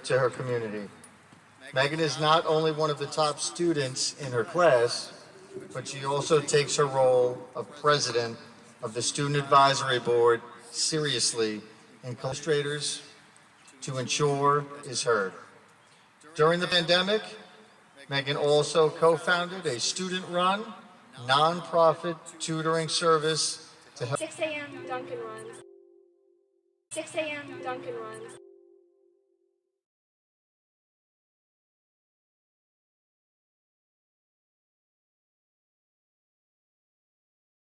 to her community. Megan is not only one of the top students in her class, but she also takes her role of president of the Student Advisory Board seriously and administrators to ensure is heard. During the pandemic, Megan also co-founded a student-run, nonprofit tutoring service to help 6 a.m. Dunkin' runs. 6 a.m. Dunkin' runs.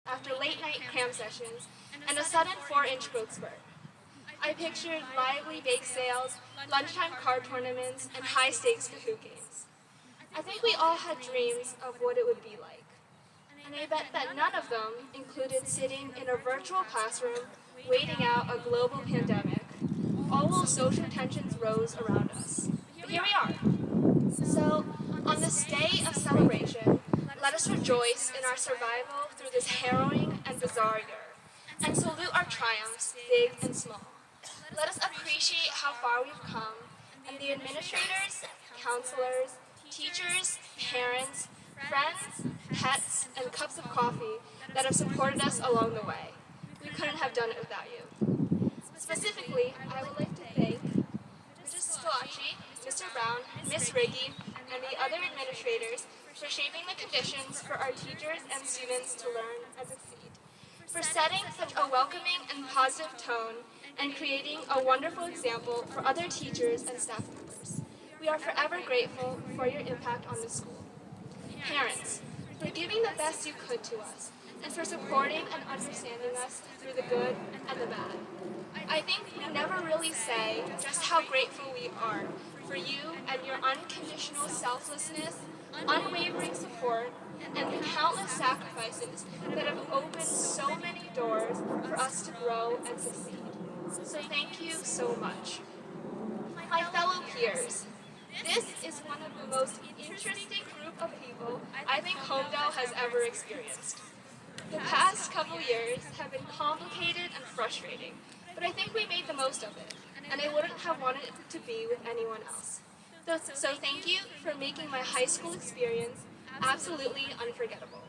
After late-night cram sessions and a sudden 4-inch growth spurt. I pictured lively bake sales, lunchtime card tournaments, and high-stakes Kahoot games. I think we all had dreams of what it would be like. And I bet that none of them included sitting in a virtual classroom waiting out a global pandemic, all while social tensions rose around us. But here we are. So, on this day of celebration, let us rejoice in our survival through this harrowing and bizarre year, and salute our triumphs, big and small. Let us appreciate how far we've come, and the administrators, counselors, teachers, parents, friends, pets, and cups of coffee that have supported us along the way. We couldn't have done it without you. Specifically, I would like to thank Mrs. Scalacci, Mr. Brown, Miss Riggy, and the other administrators for shaping the conditions for our teachers and students to learn and succeed, for setting such a welcoming and positive tone and creating a wonderful example for other teachers and staff members. We are forever grateful for your impact on the school. Parents, for giving the best you could to us, and for supporting and understanding us through the good and the bad. I think we never really say just how grateful we are for you and your unconditional selflessness, unwavering support, and the countless sacrifices that have opened so many doors for us to grow and succeed. So thank you so much. My fellow peers, this is one of the most interesting group of people I think Holmdel has ever experienced. The past couple years have been complicated and frustrating, but I think we made the most of it, and I wouldn't have wanted it to be with anyone else. So thank you for making my high school experience absolutely unforgettable.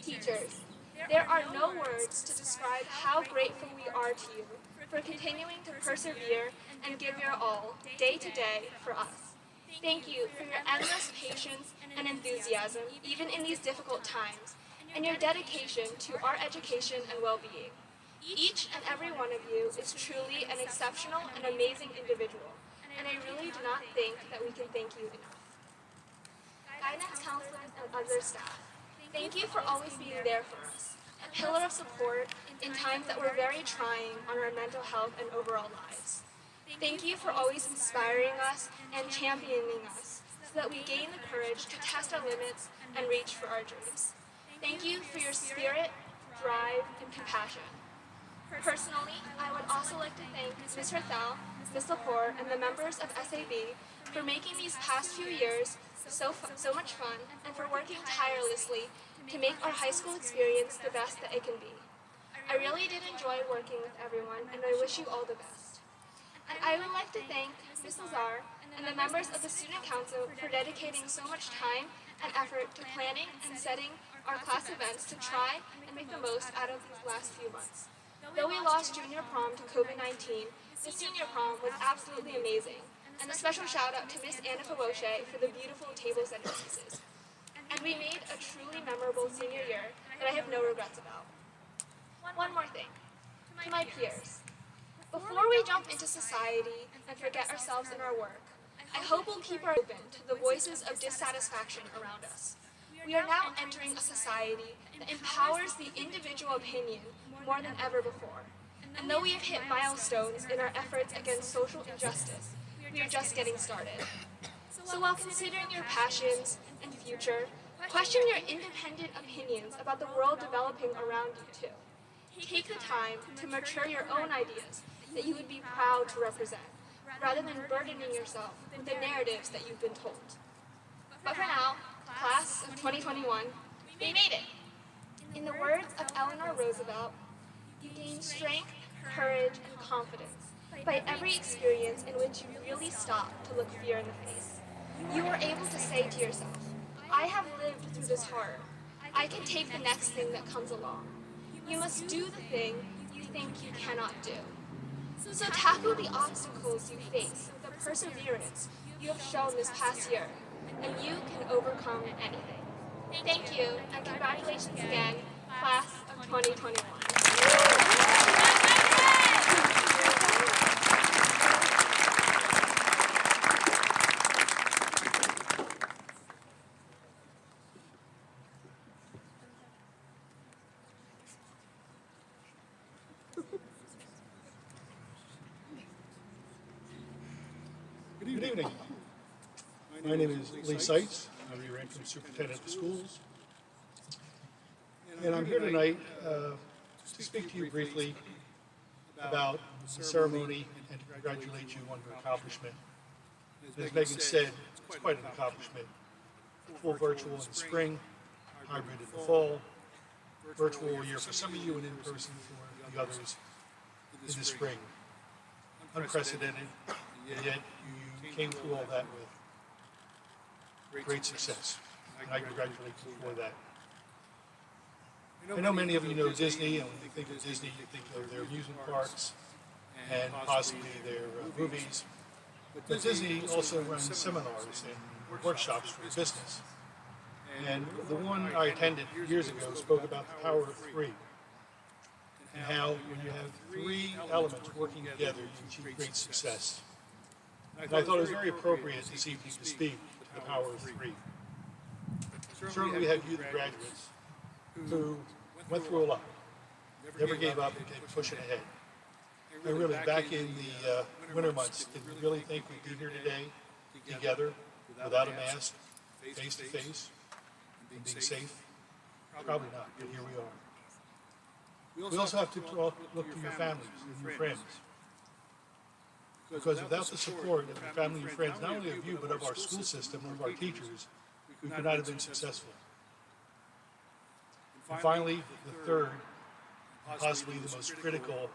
Teachers, there are no words to describe how grateful we are to you for continuing to persevere and give your all, day to day, for us. Thank you for your endless patience and enthusiasm, even in these difficult times, and your dedication to our education and well-being. Each and every one of you is truly an exceptional and amazing individual, and I really do not think that we can thank you enough. Guidance counselors and other staff, thank you for always being there for us, a pillar of support in times that were very trying on our mental health and overall lives. Thank you for always inspiring us and championing us so that we gain the courage to test our limits and reach for our dreams. Thank you for your spirit, drive, and compassion. Personally, I would also like to thank Ms. Herthel, Ms. Lepore, and the members of SAB for making these past few years so much fun and for working tirelessly to make our high school experience the best that it can be. I really did enjoy working with everyone, and I wish you all the best. And I would like to thank Ms. Lazar and the members of the Student Council for dedicating so much time and effort to planning and setting our class events to try and make the most out of these last few months. Though we lost junior prom to COVID-19, the senior prom was absolutely amazing, and a special shout out to Miss Anna Pawoshe for the beautiful table setting pieces. And we made a truly memorable senior year that I have no regrets about. One more thing, to my peers. Before we jump into society and forget ourselves in our work, I hope we'll keep our open to the voices of dissatisfaction around us. We are now entering a society that empowers the individual opinion more than ever before. And though we have hit milestones in our efforts against social injustice, we are just getting started. So while considering your passions and future, question your independent opinions about the world developing around you too. Take the time to mature your own ideas that you would be proud to represent, rather than burdening yourself with the narratives that you've been told. But for now, class of 2021, we made it. In the words of Eleanor Roosevelt, you gain strength, courage, and confidence by every experience in which you really stopped to look fear in the face. You were able to say to yourself, I have lived through this horror. I can take the next thing that comes along. You must do the thing you think you cannot do. So tackle the obstacles you face with the perseverance you have shown this past year, and you can overcome anything. Thank you, and congratulations again, class of 2021. Good evening. My name is Lee Seitz. I'm your interim superintendent of schools. And I'm here tonight to speak to you briefly about the ceremony and to congratulate you on your accomplishment. As Megan said, it's quite an accomplishment. Full virtual in the spring, hybrid in the fall, virtual year for some of you and in person for the others in the spring. Unprecedented, and yet you came through all that with great success. And I congratulate you for that. I know many of you know Disney, and when you think of Disney, you think of their amusement parks and possibly their movies. But Disney also runs seminars and workshops for business. And the one I attended years ago spoke about the power of three, and how when you have three elements working together, you achieve great success. And I thought it was very appropriate this evening to speak to the power of three. Certainly we have you, the graduates, who went through a lot, never gave up and kept pushing ahead. And really, back in the winter months, did we really think we'd be here today, together, without a mask, face to face, and being safe? Probably not, but here we are. We also have to look to your families and your friends. Because without the support of your family and friends, not only of you, but of our school system and of our teachers, we could not have been successful. And finally, the third, and possibly the most critical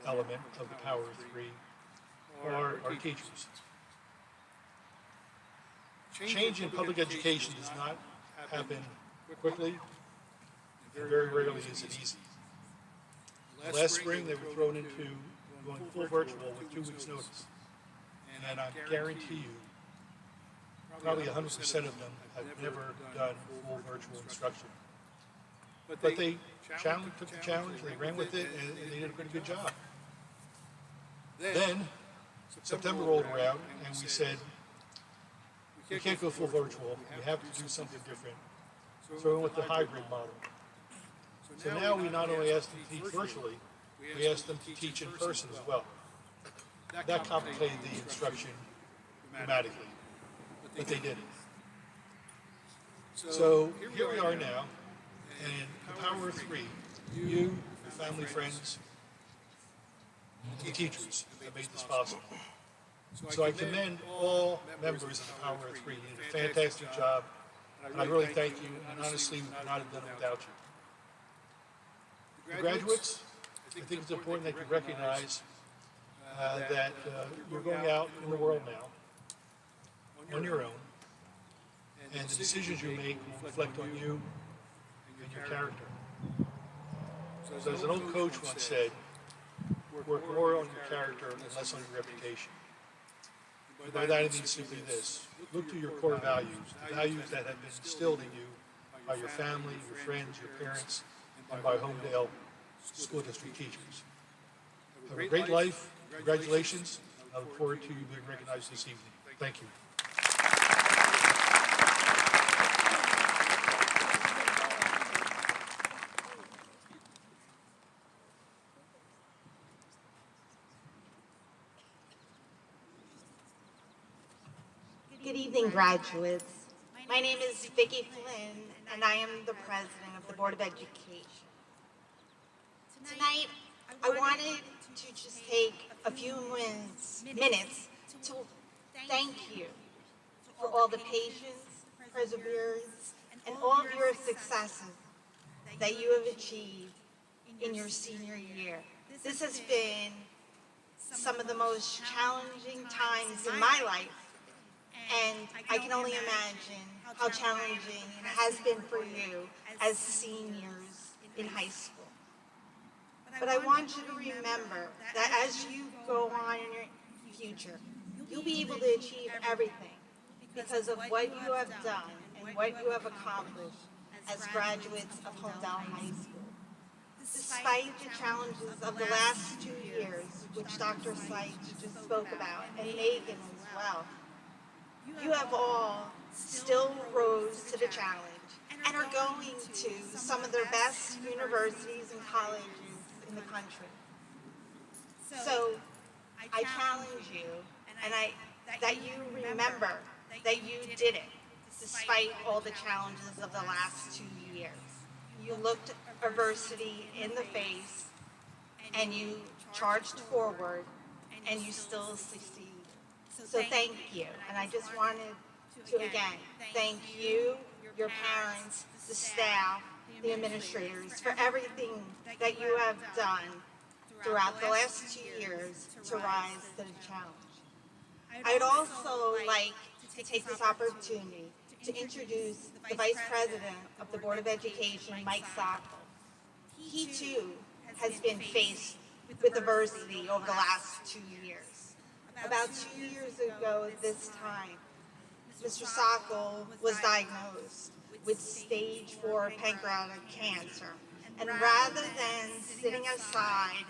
element of the power of three, are our teachers. Change in public education does not happen quickly, and very rarely is it easy. Last spring, they were thrown into going full virtual with 2 weeks' notice. And I guarantee you, probably 100% of them have never done full virtual instruction. But they took the challenge, they ran with it, and they did a pretty good job. Then, September rolled around, and we said, we can't go full virtual, we have to do something different. So we went with the hybrid model. So now we not only ask them to teach virtually, we asked them to teach in person as well. That complicated the instruction dramatically, but they did it. So here we are now, and the power of three, you, your family, friends, and the teachers have made this possible. So I commend all members of the power of three. You did a fantastic job, and I really thank you, and honestly, we could not have done it without you. The graduates, I think it's important that you recognize that you're going out in the world now on your own, and the decisions you make will reflect on you and your character. So as an old coach once said, work more on your character and less on your reputation. And by that I mean simply this: look to your core values, the values that have been instilled in you by your family, your friends, your parents, and by Holmdel School District teachers. Have a great life. Congratulations. I look forward to you being recognized this evening. Thank you. Good evening, graduates. My name is Vicki Flynn, and I am the president of the Board of Education. Tonight, I wanted to just take a few minutes to thank you for all the patience, perseverance, and all of your successes that you have achieved in your senior year. This has been some of the most challenging times in my life, and I can only imagine how challenging it has been for you as seniors in high school. But I want you to remember that as you go on in your future, you'll be able to achieve everything because of what you have done and what you have accomplished as graduates of Holmdel High School. Despite the challenges of the last 2 years, which Dr. Seitz just spoke about, and Megan as well, you have all still rose to the challenge and are going to some of the best universities and colleges in the country. So I challenge you, and that you remember that you did it despite all the challenges of the last 2 years. You looked adversity in the face, and you charged forward, and you still succeeded. So thank you, and I just wanted to again thank you, your parents, the staff, the administrators for everything that you have done throughout the last 2 years to rise to the challenge. I'd also like to take this opportunity to introduce the Vice President of the Board of Education, Mike Sockel. He too has been faced with adversity over the last 2 years. About 2 years ago this time, Mr. Sockel was diagnosed with stage 4 pancreatic cancer. And rather than sitting aside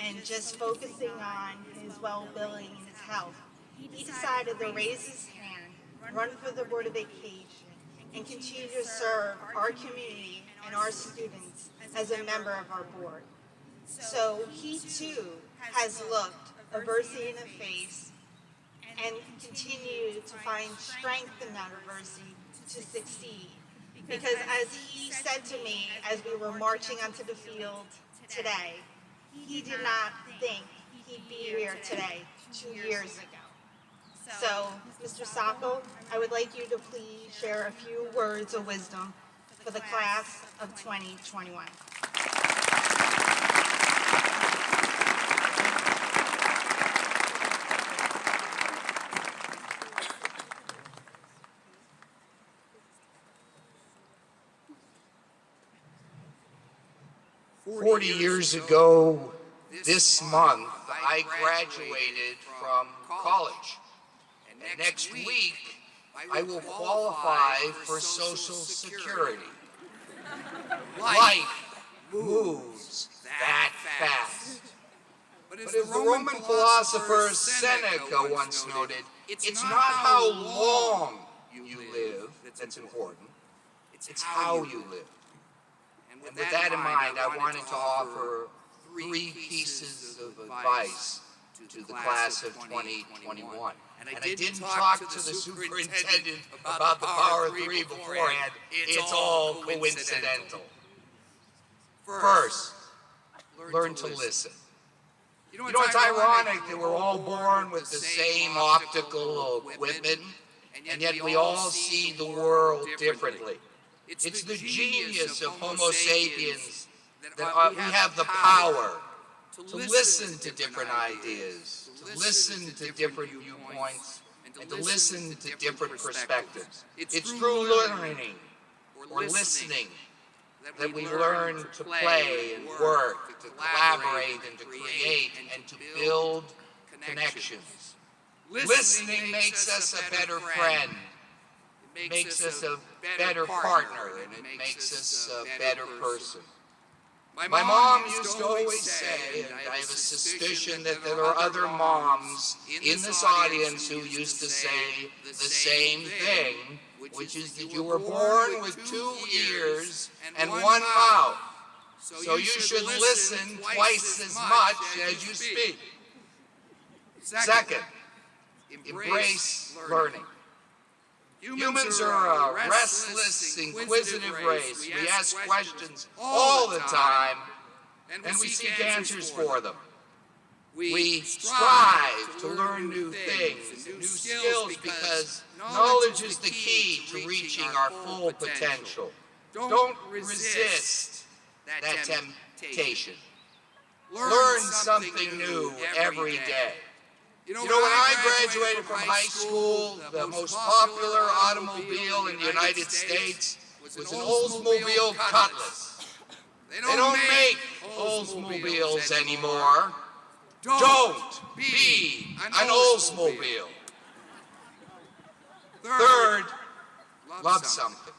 and just focusing on his well-being and his health, he decided to raise his hand, run for the Board of Education, and continue to serve our community and our students as a member of our board. So he too has looked adversity in the face and continued to find strength in that adversity to succeed. Because as he said to me as we were marching onto the field today, he did not think he'd be here today 2 years ago. So, Mr. Sockel, I would like you to please share a few words of wisdom for the class of 2021. "40 years ago this month, I graduated from college. And next week, I will qualify for Social Security. Life moves that fast. But as the Roman philosopher Seneca once noted, it's not how long you live that's important, it's how you live. And with that in mind, I wanted to offer 3 pieces of advice to the class of 2021. And I didn't talk to the superintendent about the power of 3 beforehand. It's all coincidental. First, learn to listen. You know, it's ironic that we're all born with the same optical equipment, and yet we all see the world differently. It's the genius of Homo sapiens that we have the power to listen to different ideas, to listen to different viewpoints, and to listen to different perspectives. It's through learning or listening that we learn to play and work, to collaborate and to create and to build connections. Listening makes us a better friend. It makes us a better partner, and it makes us a better person. My mom used to always say, and I have a suspicion that there are other moms in this audience who used to say the same thing, which is that you were born with 2 ears and 1 mouth, so you should listen twice as much as you speak. Second, embrace learning. Humans are a restless, inquisitive race. We ask questions all the time, and we seek answers for them. We strive to learn new things, new skills, because knowledge is the key to reaching our full potential. Don't resist that temptation. Learn something new every day. You know, when I graduated from high school, the most popular automobile in the United States was an Oldsmobile Cutlass. They don't make Oldsmobiles anymore. Don't be an Oldsmobile. Third, love something.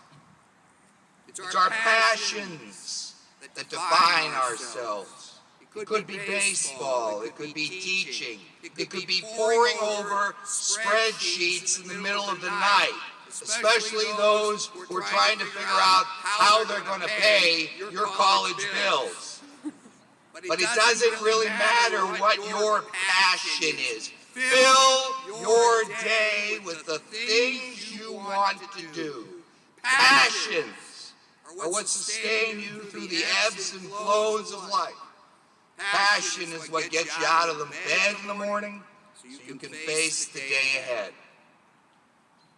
It's our passions that define ourselves. It could be baseball, it could be teaching, it could be poring over spreadsheets in the middle of the night, especially those who are trying to figure out how they're going to pay your college bills. But it doesn't really matter what your passion is. Fill your day with the things you want to do. Passions are what sustain you through the ebbs and flows of life. Passion is what gets you out of the bed in the morning so you can face the day ahead.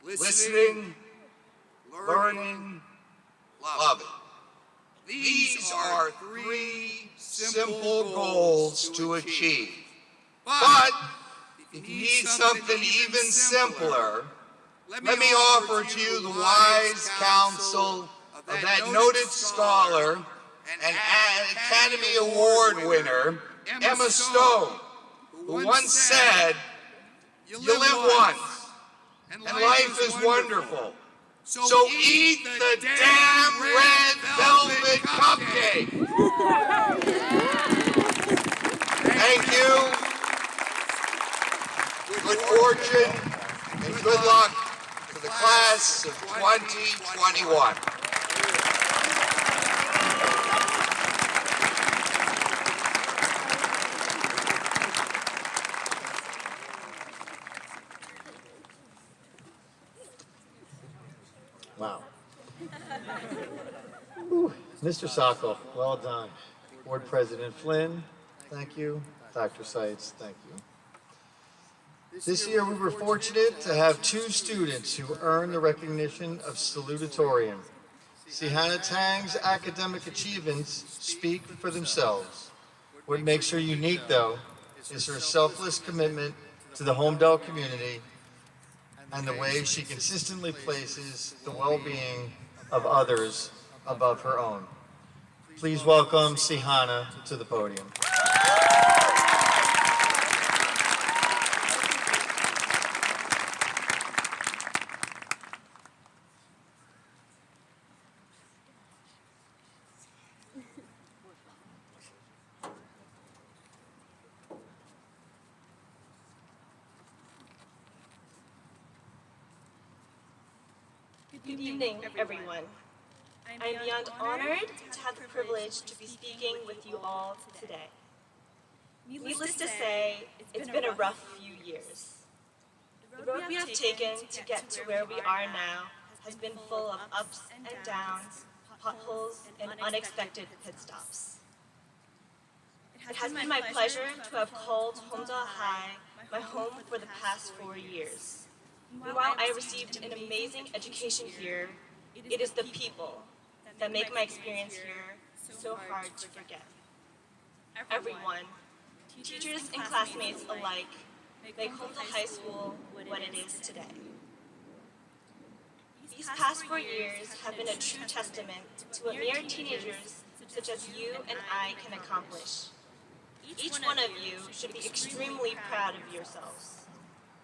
Listening, learning, loving. These are 3 simple goals to achieve. But if you need something even simpler, let me offer to you the wise counsel of that noted scholar and Academy Award winner, Emma Stone, who once said, "You live once, and life is wonderful. So eat the damn red velvet cupcake." Thank you. Good fortune and good luck to the class of 2021. Wow. Whew. Mr. Sokol, well done. Board President Flynn, thank you. Dr. Seitz, thank you. This year we were fortunate to have 2 students who earned the recognition of salutatorian. Sihana Tang's academic achievements speak for themselves. What makes her unique, though, is her selfless commitment to the Holmdel community and the way she consistently places the well-being of others above her own. Please welcome Sihana to the podium. Good evening, everyone. I am beyond honored to have the privilege to be speaking with you all today. Needless to say, it's been a rough few years. The road we have taken to get to where we are now has been full of ups and downs, potholes, and unexpected pit stops. It has been my pleasure to have called Holmdel High my home for the past 4 years. And while I received an amazing education here, it is the people that make my experience here so hard to forget. Everyone, teachers and classmates alike, make Holmdel High School what it is today. These past 4 years have been a true testament to what mere teenagers such as you and I can accomplish. Each one of you should be extremely proud of yourselves.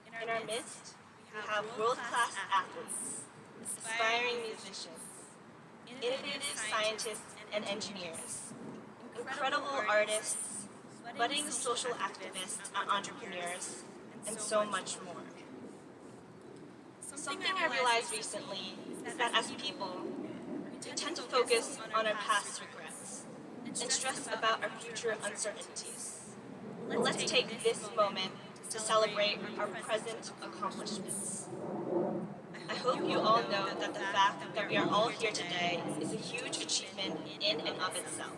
In our midst, we have world-class athletes, aspiring musicians, innovative scientists and engineers, incredible artists, budding social activists and entrepreneurs, and so much more. Something I realized recently is that as people, we tend to focus on our past regrets and stress about our future uncertainties. But let's take this moment to celebrate our present accomplishments. I hope you all know that the fact that we are all here today is a huge achievement in and of itself.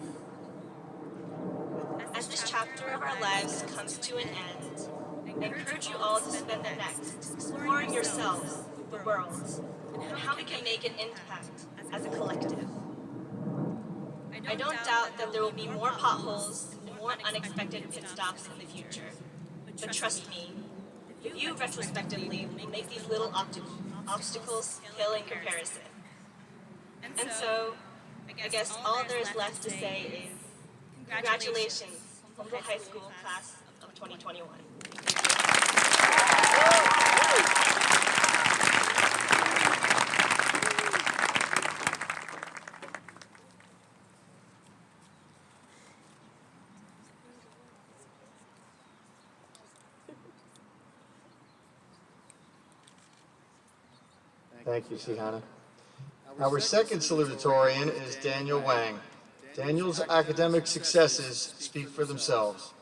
As this chapter of our lives comes to an end, I encourage you all to spend the next exploring yourselves, the world, and how we can make an impact as a collective. I don't doubt that there will be more potholes and more unexpected pit stops in the future. But trust me, you retrospectively will make these little obstacles pale in comparison. And so, I guess all there is left to say is congratulations, Holmdel High School class of 2021. Thank you, Sihana. Our second salutatorian is Daniel Wang. Daniel's academic successes speak for themselves.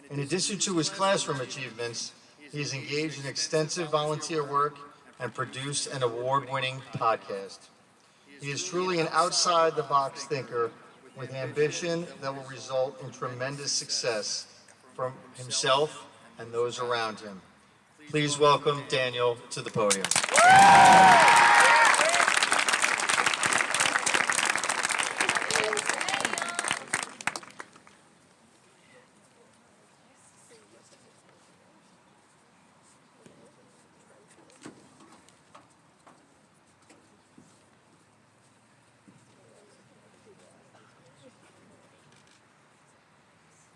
In addition to his classroom achievements, he is engaged in extensive volunteer work and produced an award-winning podcast. He is truly an outside-the-box thinker with ambition that will result in tremendous success for himself and those around him. Please welcome Daniel to the podium.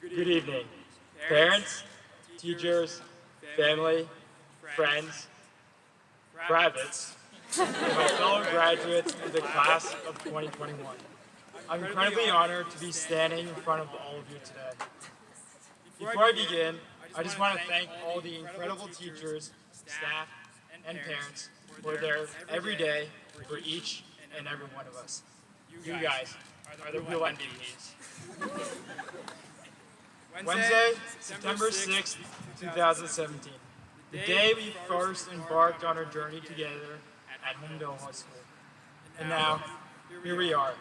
Good evening, parents, teachers, family, friends, privates, and my fellow graduates of the class of 2021. I'm incredibly honored to be standing in front of all of you today. Before I begin, I just want to thank all the incredible teachers, staff, and parents who are there every day for each and every one of us. You guys are the real MVPs. Wednesday, September 6th, 2017, the day we first embarked on our journey together at Holmdel High School. And now, here we are.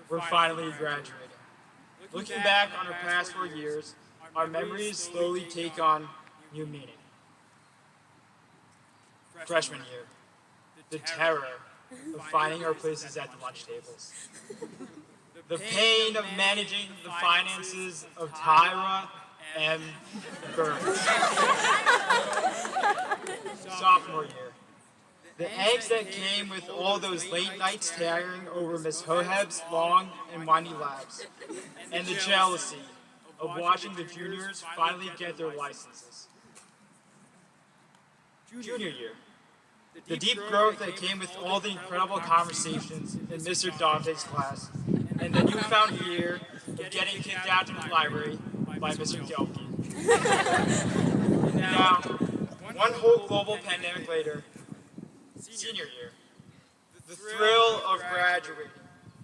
We're finally graduating. Looking back on our past 4 years, our memories slowly take on new meaning. Freshman year, the terror of finding our places at the lunch tables. The pain of managing the finances of Tyra and Burns. Sophomore year. The angst that came with all those late nights staring over Miss Hoheb's long and windy labs. And the jealousy of watching the juniors finally get their licenses. Junior year. The deep growth that came with all the incredible conversations in Mr. Dante's class, and the newfound fear of getting kicked out of the library by Mr. Delphi. Now, one whole global pandemic later, senior year, the thrill of graduating,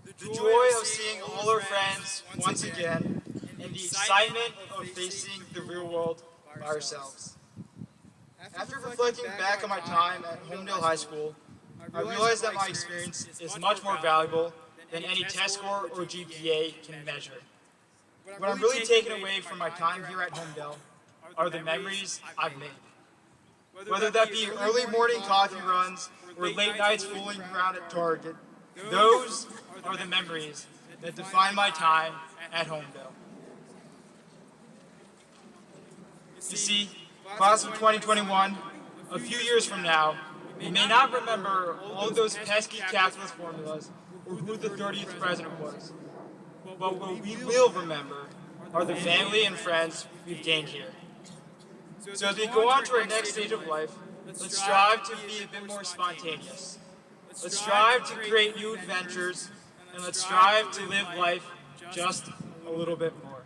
the joy of seeing all our friends once again, and the excitement of facing the real world by ourselves. After reflecting back on my time at Holmdel High School, I realized that my experience is much more valuable than any test score or GPA can measure. What I'm really taking away from my time here at Holmdel are the memories I've made. Whether that be early morning coffee runs or late nights fooling around at Target, those are the memories that define my time at Holmdel. You see, class of 2021, a few years from now, we may not remember all those pesky calculus formulas or who the 30th president was. But what we will remember are the family and friends we've gained here. So as we go on to our next stage of life, let's strive to be a bit more spontaneous. Let's strive to create new adventures, and let's strive to live life just a little bit more.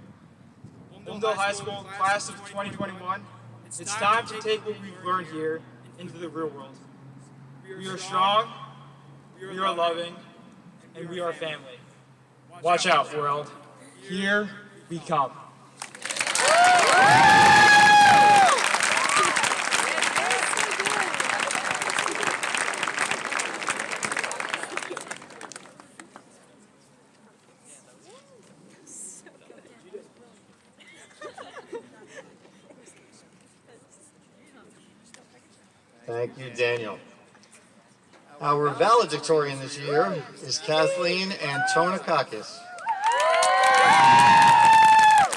Holmdel High School, class of 2021, it's time to take what we've learned here into the real world. We are strong, we are loving, and we are family. Watch out, world. Here we come. Thank you, Daniel. Our valedictorian this year is Kathleen Antonakakis.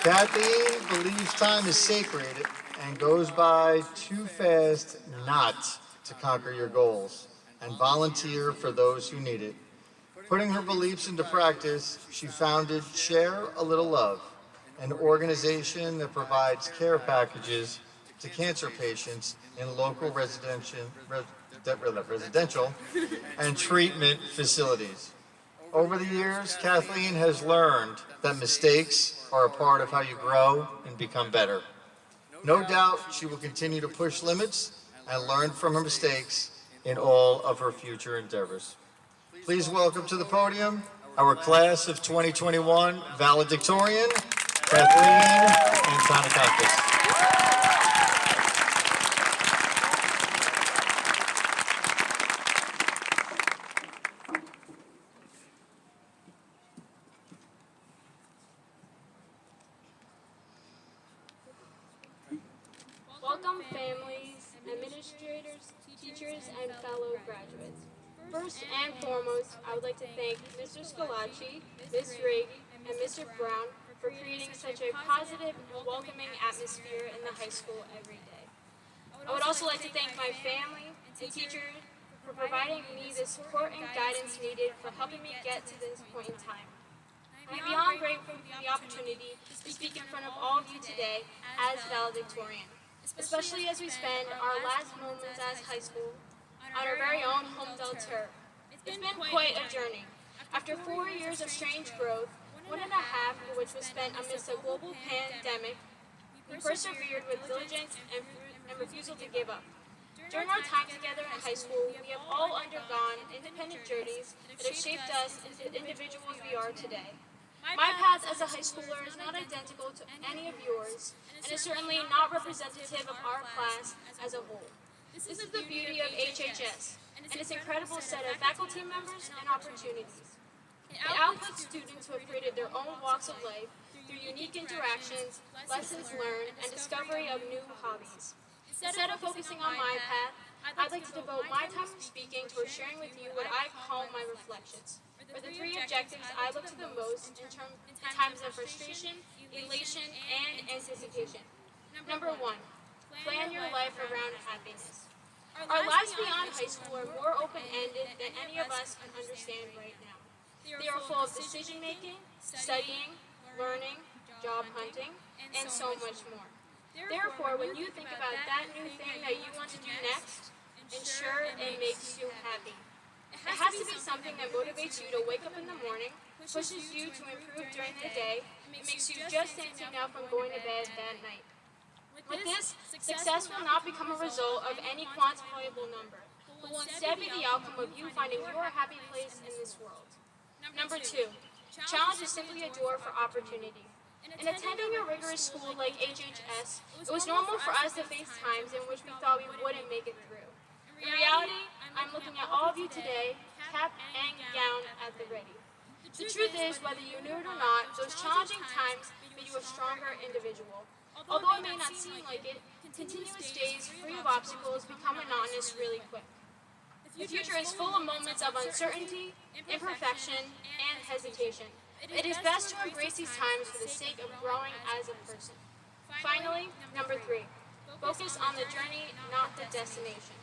Kathleen believes time is sacred and goes by too fast not to conquer your goals and volunteer for those who need it. Putting her beliefs into practice, she founded Share a Little Love, an organization that provides care packages to cancer patients in local residential and treatment facilities. Over the years, Kathleen has learned that mistakes are a part of how you grow and become better. No doubt she will continue to push limits and learn from her mistakes in all of her future endeavors. Please welcome to the podium our class of 2021 valedictorian, Kathleen Antonikakis. Welcome families, administrators, teachers, and fellow graduates. First and foremost, I would like to thank Mr. Scalacci, Ms. Rigg, and Mr. Brown for creating such a positive and welcoming atmosphere in the high school every day. I would also like to thank my family and teachers for providing me the support and guidance needed for helping me get to this point in time. I'm beyond grateful for the opportunity to speak in front of all of you today as valedictorian, especially as we spend our last moments as high school on our very own Holmdel turf. It's been quite a journey. After 4 years of strange growth, 1.5 of which was spent amidst a global pandemic, we persevered with diligence and refusal to give up. During our time together in high school, we have all undergone independent journeys that have shaped us into the individuals we are today. My path as a high schooler is not identical to any of yours, and is certainly not representative of our class as a whole. This is the beauty of HHS, and its incredible set of faculty members and opportunities. It outputs students who have created their own walks of life through unique interactions, lessons learned, and discovery of new hobbies. Instead of focusing on my path, I'd like to devote my time speaking towards sharing with you what I call my reflections, or the 3 objectives I look to the most in times of frustration, elation, and anticipation. Number 1, plan your life around happiness. Our lives beyond high school are more open-ended than any of us can understand right now. They are full of decision-making, studying, learning, job hunting, and so much more. Therefore, when you think about that new thing that you want to do next, ensure it makes you happy. It has to be something that motivates you to wake up in the morning, pushes you to improve during the day, and makes you just dancing out from going to bed that night. With this, success will not become a result of any quantifiable number, but will instead be the outcome of you finding your happy place in this world. Number 2, challenge is simply a door for opportunity. In attending a rigorous school like HHS, it was normal for us to face times in which we thought we wouldn't make it through. In reality, I'm looking at all of you today, cap and gown at the ready. The truth is, whether you knew it or not, those challenging times made you a stronger individual. Although it may not seem like it, continuous days free of obstacles become monotonous really quick. The future is full of moments of uncertainty, imperfection, and hesitation. It is best to embrace these times for the sake of growing as a person. Finally, number 3, focus on the journey, not the destination.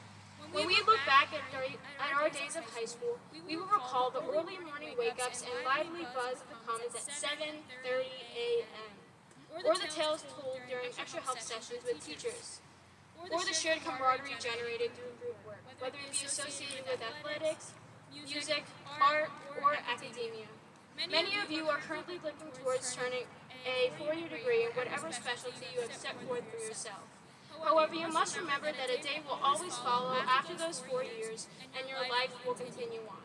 When we look back at our days of high school, we will recall the early morning wake-ups and lively buzz of the commons at 7:30 a.m., or the tales told during extra help sessions with teachers, or the shared camaraderie generated through group work, whether it be associated with athletics, music, art, or academia. Many of you are currently looking towards turning a 4-year degree in whatever specialty you have set forth for yourself. However, you must remember that a day will always follow after those 4 years, and your life will continue on.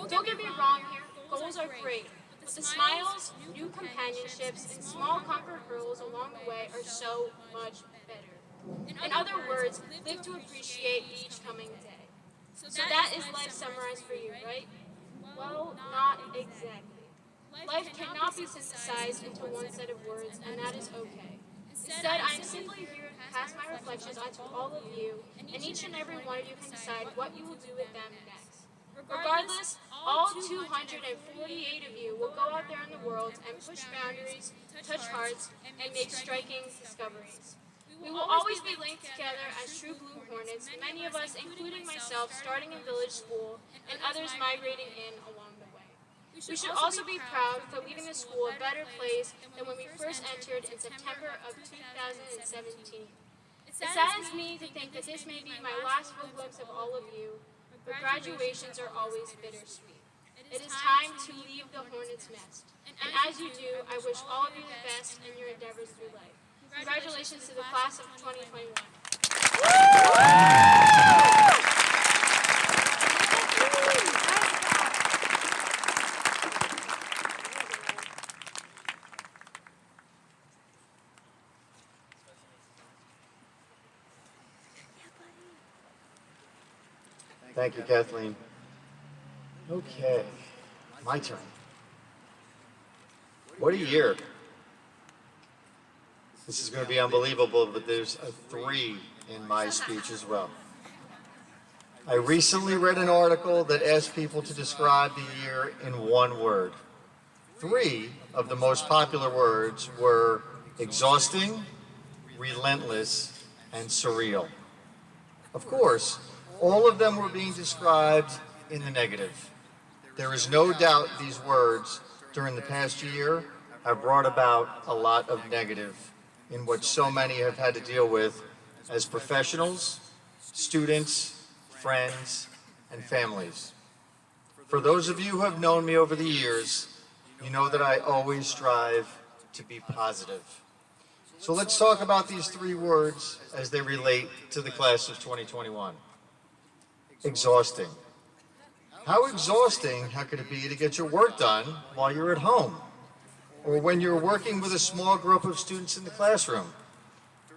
Don't get me wrong here, goals are great, but the smiles, new companionships, and small conquered hurdles along the way are so much better. In other words, live to appreciate each coming day. So that is life summarized for you, right? Well, not exactly. Life cannot be synthesized into one set of words, and that is okay. Instead, I am simply here to pass my reflections on to all of you, and each and every one of you can decide what you will do with them next. Regardless, all 248 of you will go out there in the world and push boundaries, touch hearts, and make striking discoveries. We will always be linked together as true Blue Hornets, many of us, including myself, starting in village school and others migrating in along the way. We should also be proud for leaving the school a better place than when we first entered in September of 2017. It saddens me to think that this may be my last full glimpse of all of you, but graduations are always bittersweet. It is time to leave the hornet's nest. And as you do, I wish all of you the best in your endeavors through life. Congratulations to the class of 2021. Thank you, Kathleen. Okay, my turn. What a year. This is going to be unbelievable, but there's a 3 in my speech as well. I recently read an article that asked people to describe the year in one word. 3 of the most popular words were exhausting, relentless, and surreal. Of course, all of them were being described in the negative. There is no doubt these words during the past year have brought about a lot of negative in what so many have had to deal with as professionals, students, friends, and families. For those of you who have known me over the years, you know that I always strive to be positive. So let's talk about these 3 words as they relate to the class of 2021. Exhausting. How exhausting, how could it be to get your work done while you're at home? Or when you're working with a small group of students in the classroom?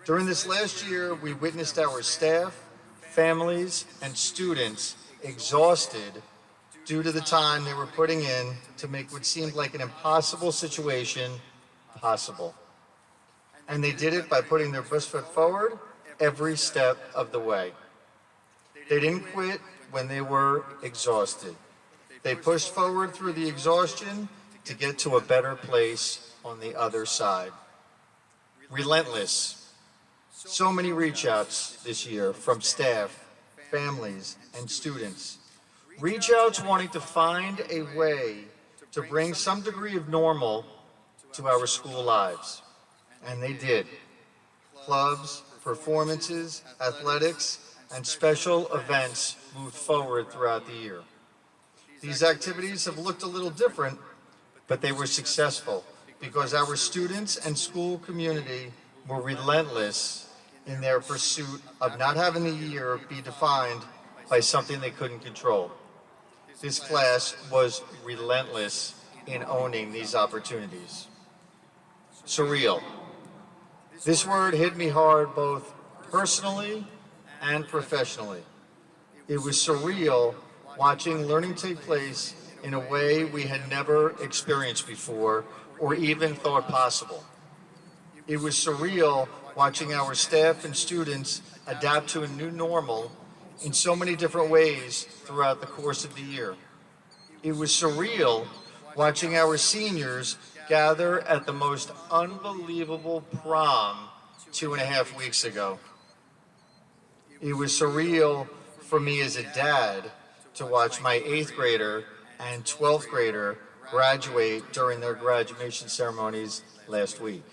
During this last year, we witnessed our staff, families, and students exhausted due to the time they were putting in to make what seemed like an impossible situation possible. And they did it by putting their best foot forward every step of the way. They didn't quit when they were exhausted. They pushed forward through the exhaustion to get to a better place on the other side. Relentless. So many reach outs this year from staff, families, and students. Reach outs wanting to find a way to bring some degree of normal to our school lives. And they did. Clubs, performances, athletics, and special events moved forward throughout the year. These activities have looked a little different, but they were successful because our students and school community were relentless in their pursuit of not having the year be defined by something they couldn't control. This class was relentless in owning these opportunities. Surreal. This word hit me hard both personally and professionally. It was surreal watching learning take place in a way we had never experienced before or even thought possible. It was surreal watching our staff and students adapt to a new normal in so many different ways throughout the course of the year. It was surreal watching our seniors gather at the most unbelievable prom 2.5 weeks ago. It was surreal for me as a dad to watch my 8th grader and 12th grader graduate during their graduation ceremonies last week.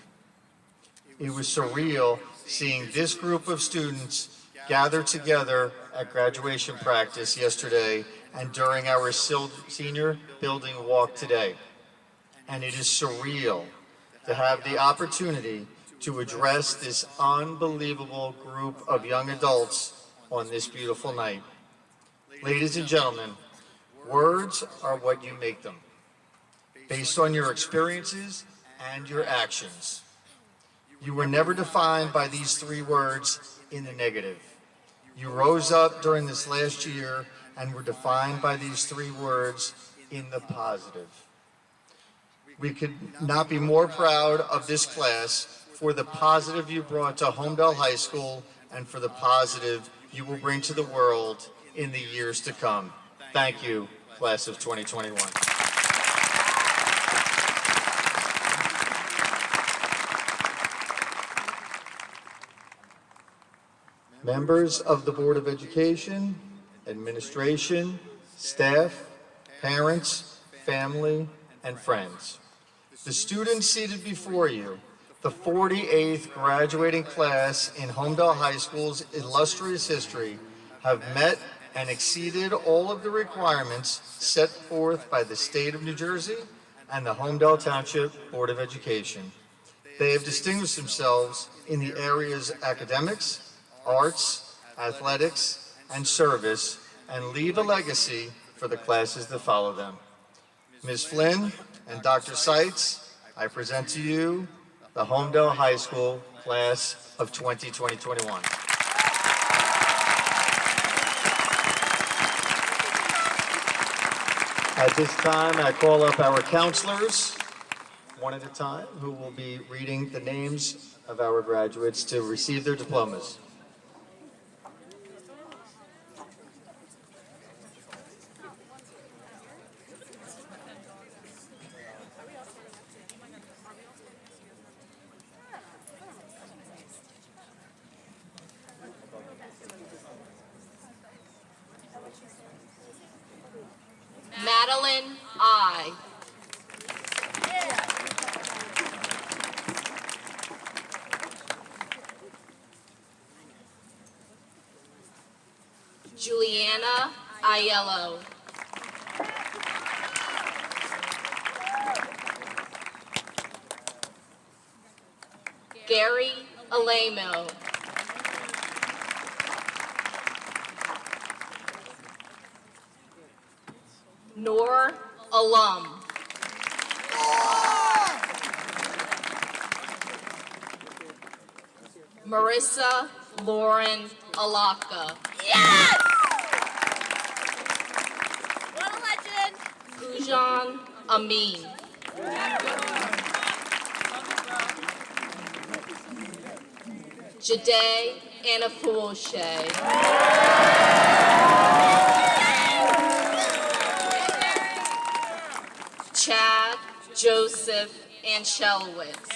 It was surreal seeing this group of students gather together at graduation practice yesterday and during our senior building walk today. And it is surreal to have the opportunity to address this unbelievable group of young adults on this beautiful night. Ladies and gentlemen, words are what you make them, based on your experiences and your actions. You were never defined by these 3 words in the negative. You rose up during this last year and were defined by these 3 words in the positive. We could not be more proud of this class for the positive you brought to Holmdel High School and for the positive you will bring to the world in the years to come. Thank you, class of 2021. Members of the Board of Education, administration, staff, parents, family, and friends. The students seated before you, the 48th graduating class in Holmdel High School's illustrious history, have met and exceeded all of the requirements set forth by the state of New Jersey and the Holmdel Township Board of Education. They have distinguished themselves in the areas academics, arts, athletics, and service, and leave a legacy for the classes that follow them. Ms. Flynn and Dr. Seitz, I present to you the Holmdel High School class of 2021. At this time, I call up our counselors, one at a time, who will be reading the names of our graduates to receive their diplomas. Madeline I. Juliana Aiello. Gary Alamo. Noor Alum. Marissa Lauren Alaka. Yes! What a legend! Pujan Amin. Jade Anafuoshe. Chad Joseph Anchelowitz.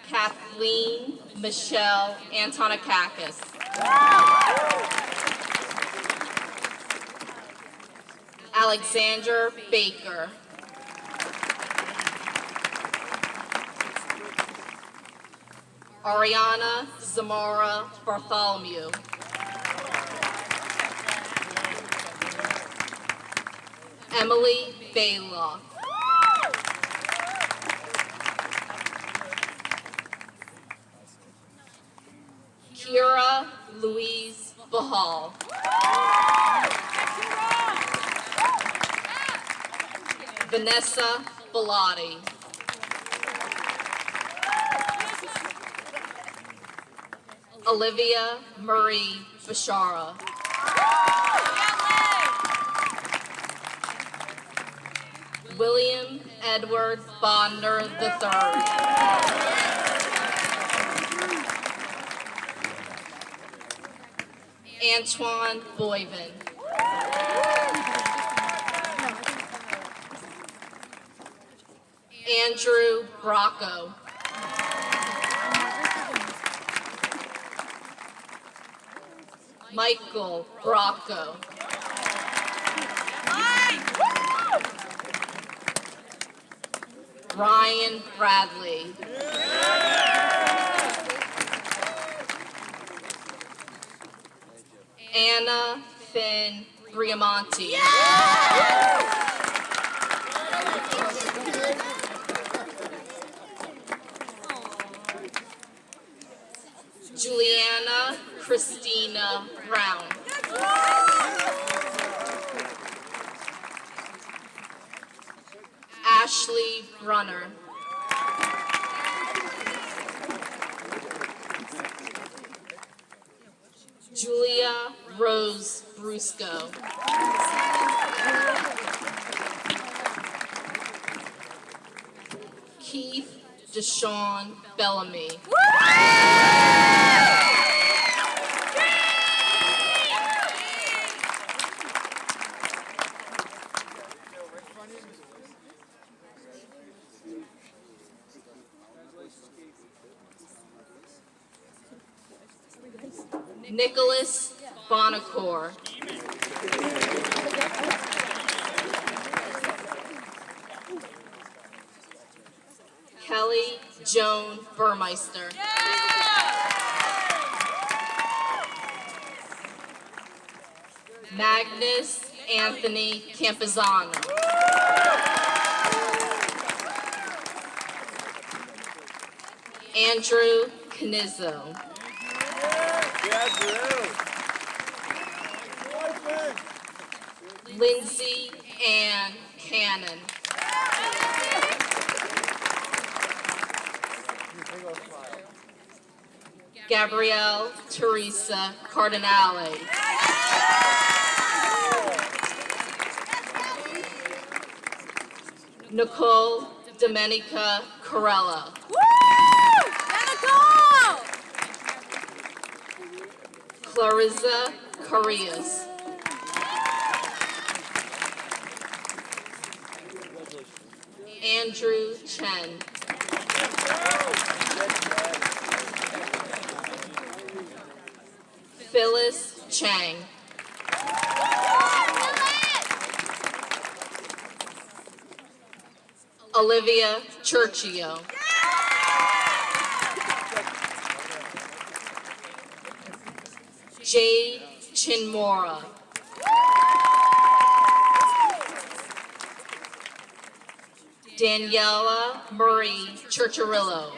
Kathleen Michelle Antonikakis. Alexander Baker. Ariana Zamora Bartholomew. Emily Baylock. Kira Louise Bahal. Vanessa Bellotti. Olivia Marie Bashara. William Edward Bondner III. Antoine Boyven. Andrew Bracco. Michael Bracco. Ryan Bradley. Anna Finn Briamonte. Juliana Christina Brown. Ashley Brunner. Julia Rose Brusco. Keith Deshawn Bellamy. Nicholas Bonacore. Kelly Joan Burmeister. Magnus Anthony Campizano. Andrew Canizzo. Lindsay Ann Cannon. Gabrielle Teresa Cardinale. Nicole Domenica Corella. Clarissa Carias. Andrew Chen. Phyllis Chang. Olivia Churchio. Jade Chinmora. Daniela Marie Churchirillo.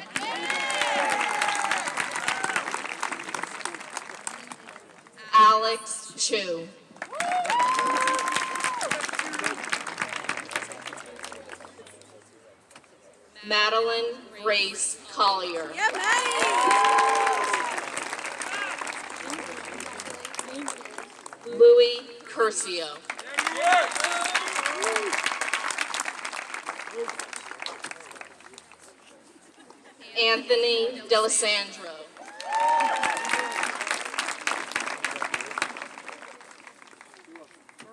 Alex Chu. Madeline Grace Collier. Louis Curcio. Anthony D'Alessandro.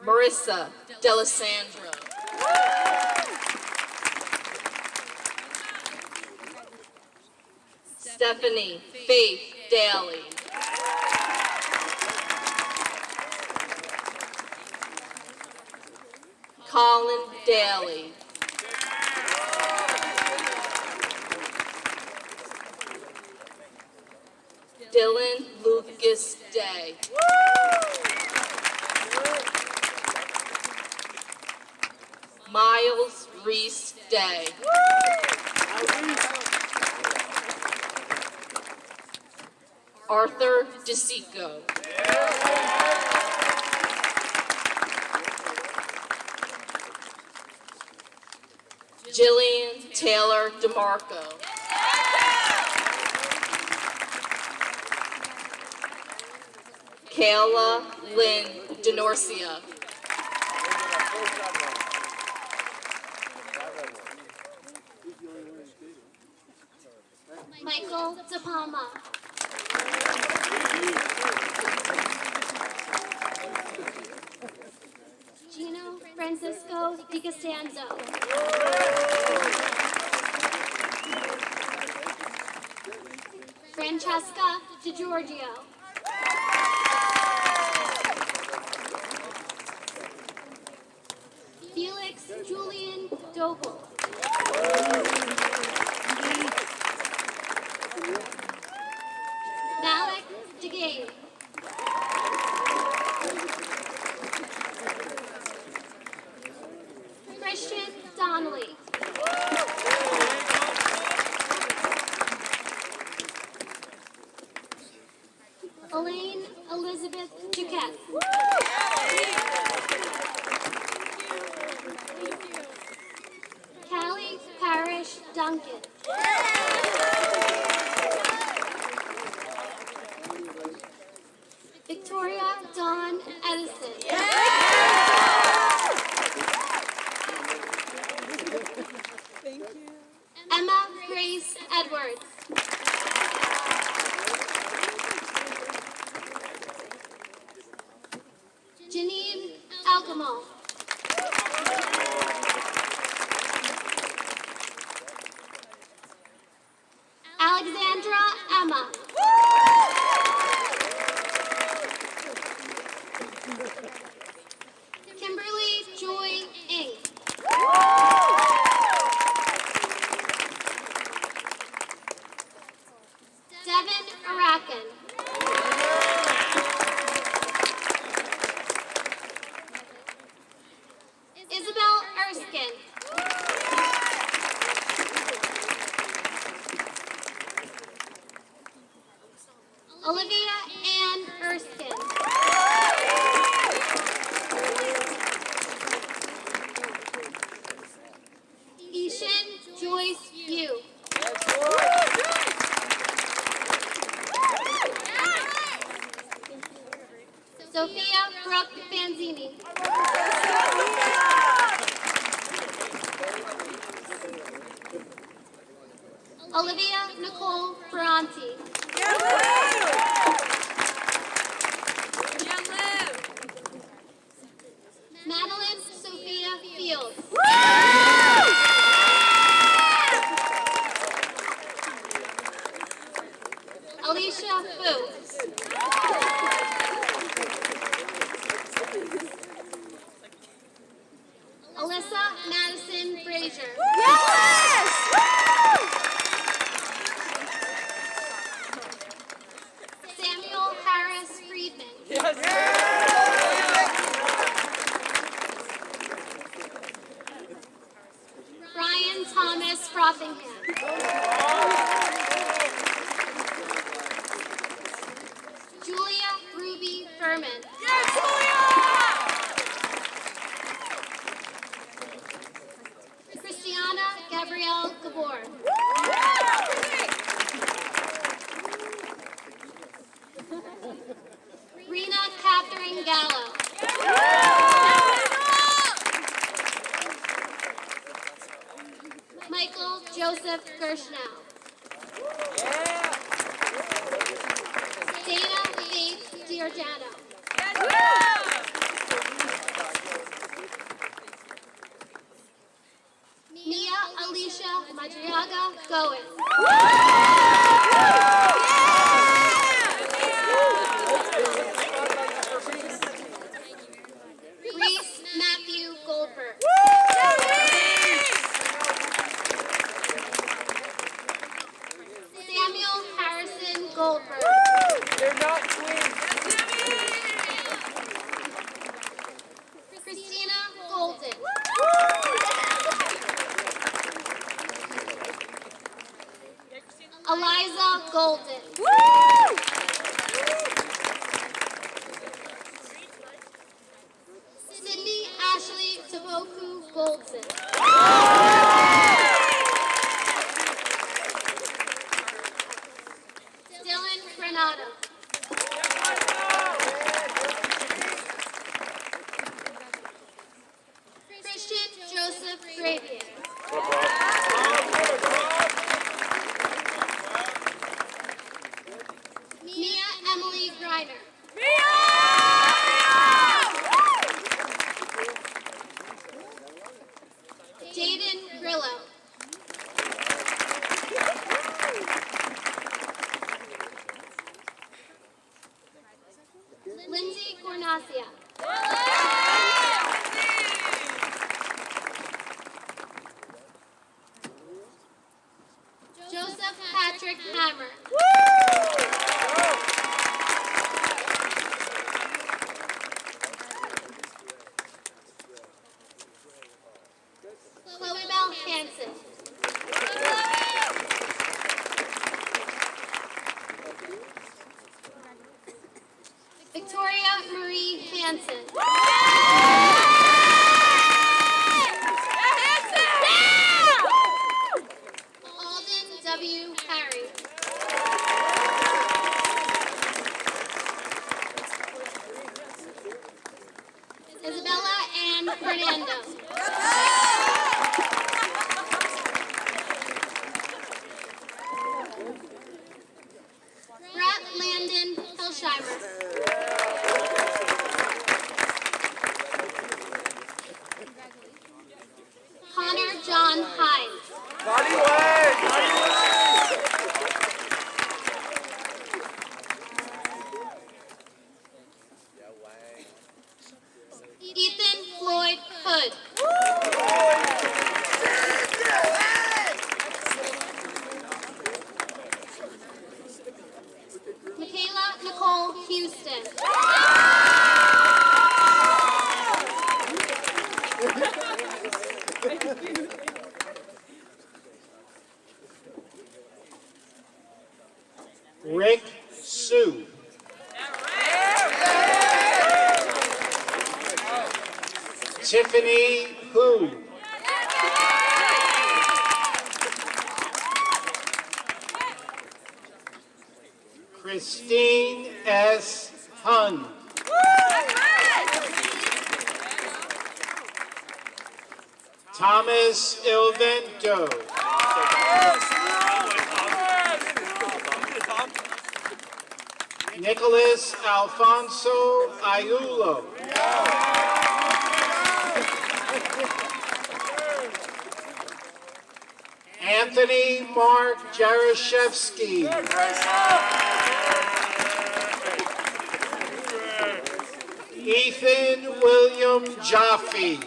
Marissa D'Alessandro. Stephanie Faith Daly. Colin Daly. Dylan Lucas Day. Miles Reese Day. Arthur DeSico. Jillian Taylor DeMarco. Kayla Lynn DeNorcia. Michael De Palma. Gino Francisco Di Costanzo. Francesca DiGiorgio. Felix Julian Doble. Malik DeGay. Christian Donnelly. Elaine Elizabeth Duquette. Callie Parrish Duncan. Victoria Dawn Edison. Emma Grace Edwards. Janine Alcamo. Alexandra Emma. Kevin Arakan. Isabel Erskine. Olivia Ann Erskine. Ishan Joyce Yu. Sophia Brooke Banzini. Olivia Nicole Ferranti. Madeline Sophia Fields. Alicia Fu. Alyssa Madison Frazier. Samuel Harris Friedman. Brian Thomas Frothingham. Julia Ruby Furman. Christiana Gabrielle Gabor. Rena Catherine Gallo. Michael Joseph Gershnow. Dana Faith Giordano. Mia Alicia Madriaga Goen. Reese Matthew Goldberg. Samuel Harrison Goldberg. They're not twins. Christina Golden. Eliza Golden. Cindy Ashley Taboku Goldson. Dylan Granado. Christian Joseph Gravier. Mia Emily Griner. Jaden Grillo. Lindsay Cornacia. Joseph Patrick Hammer. Chloe Bell Hansen. Victoria Marie Hansen. Alden W. Harry. Isabella Ann Fernando. Brett Landon Hilsheimer. Connor John Hines. Ethan Floyd Hood. legend. Rick Sue. Tiffany Hu. Christine S. Hun. Thomas Ilvento. Nicholas Alfonso Ayulo. Anthony Mark Jaroszewski. Ethan William Jaffe.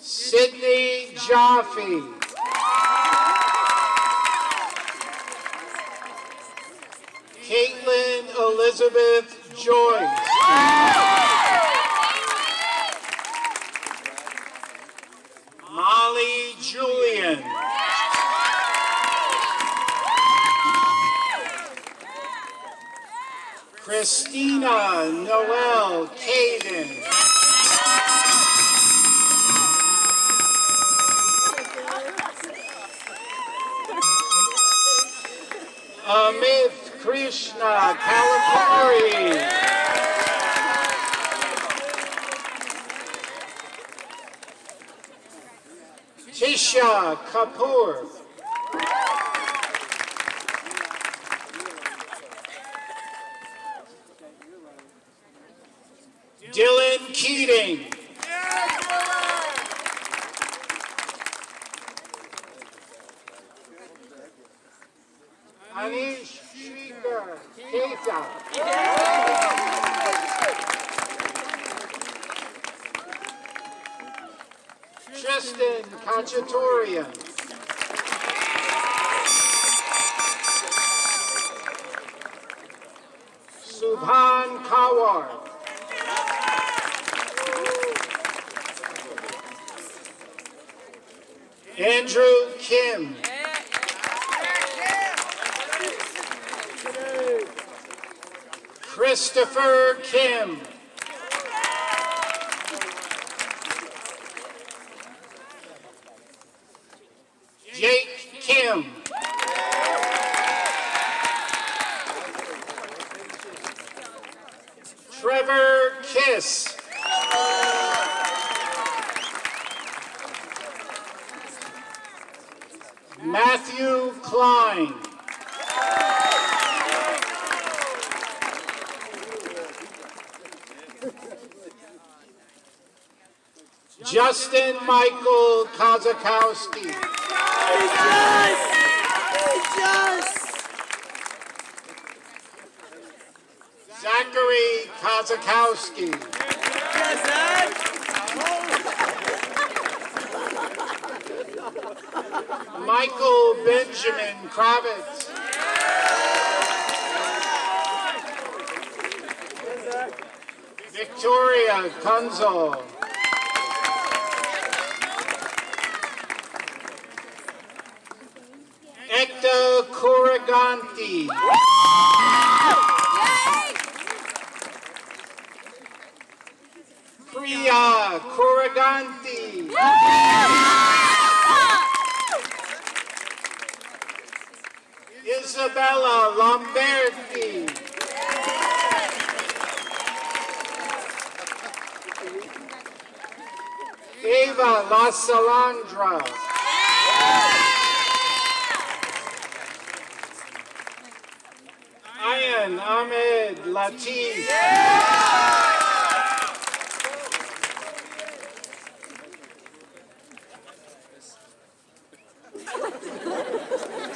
Sydney Jaffe. Caitlin Elizabeth Joyce. Molly Julian. Christina Noel Caden. Amit Krishna Kalapari. Tisha Kapoor. Dylan Keating. Anish Shrikar Kesa. Tristan Kachatorian. Subhan Kawar. Andrew Kim. Christopher Kim. Jake Kim. Trevor Kiss. Matthew Klein. Justin Michael Kozakowski. Zachary Kozakowski. Michael Benjamin Kravitz. Victoria Kunzel. Ekta Kuraganti. Priya Kuraganti. Isabella Lamberti. Eva La Salandra. Ayan Ahmed Latif.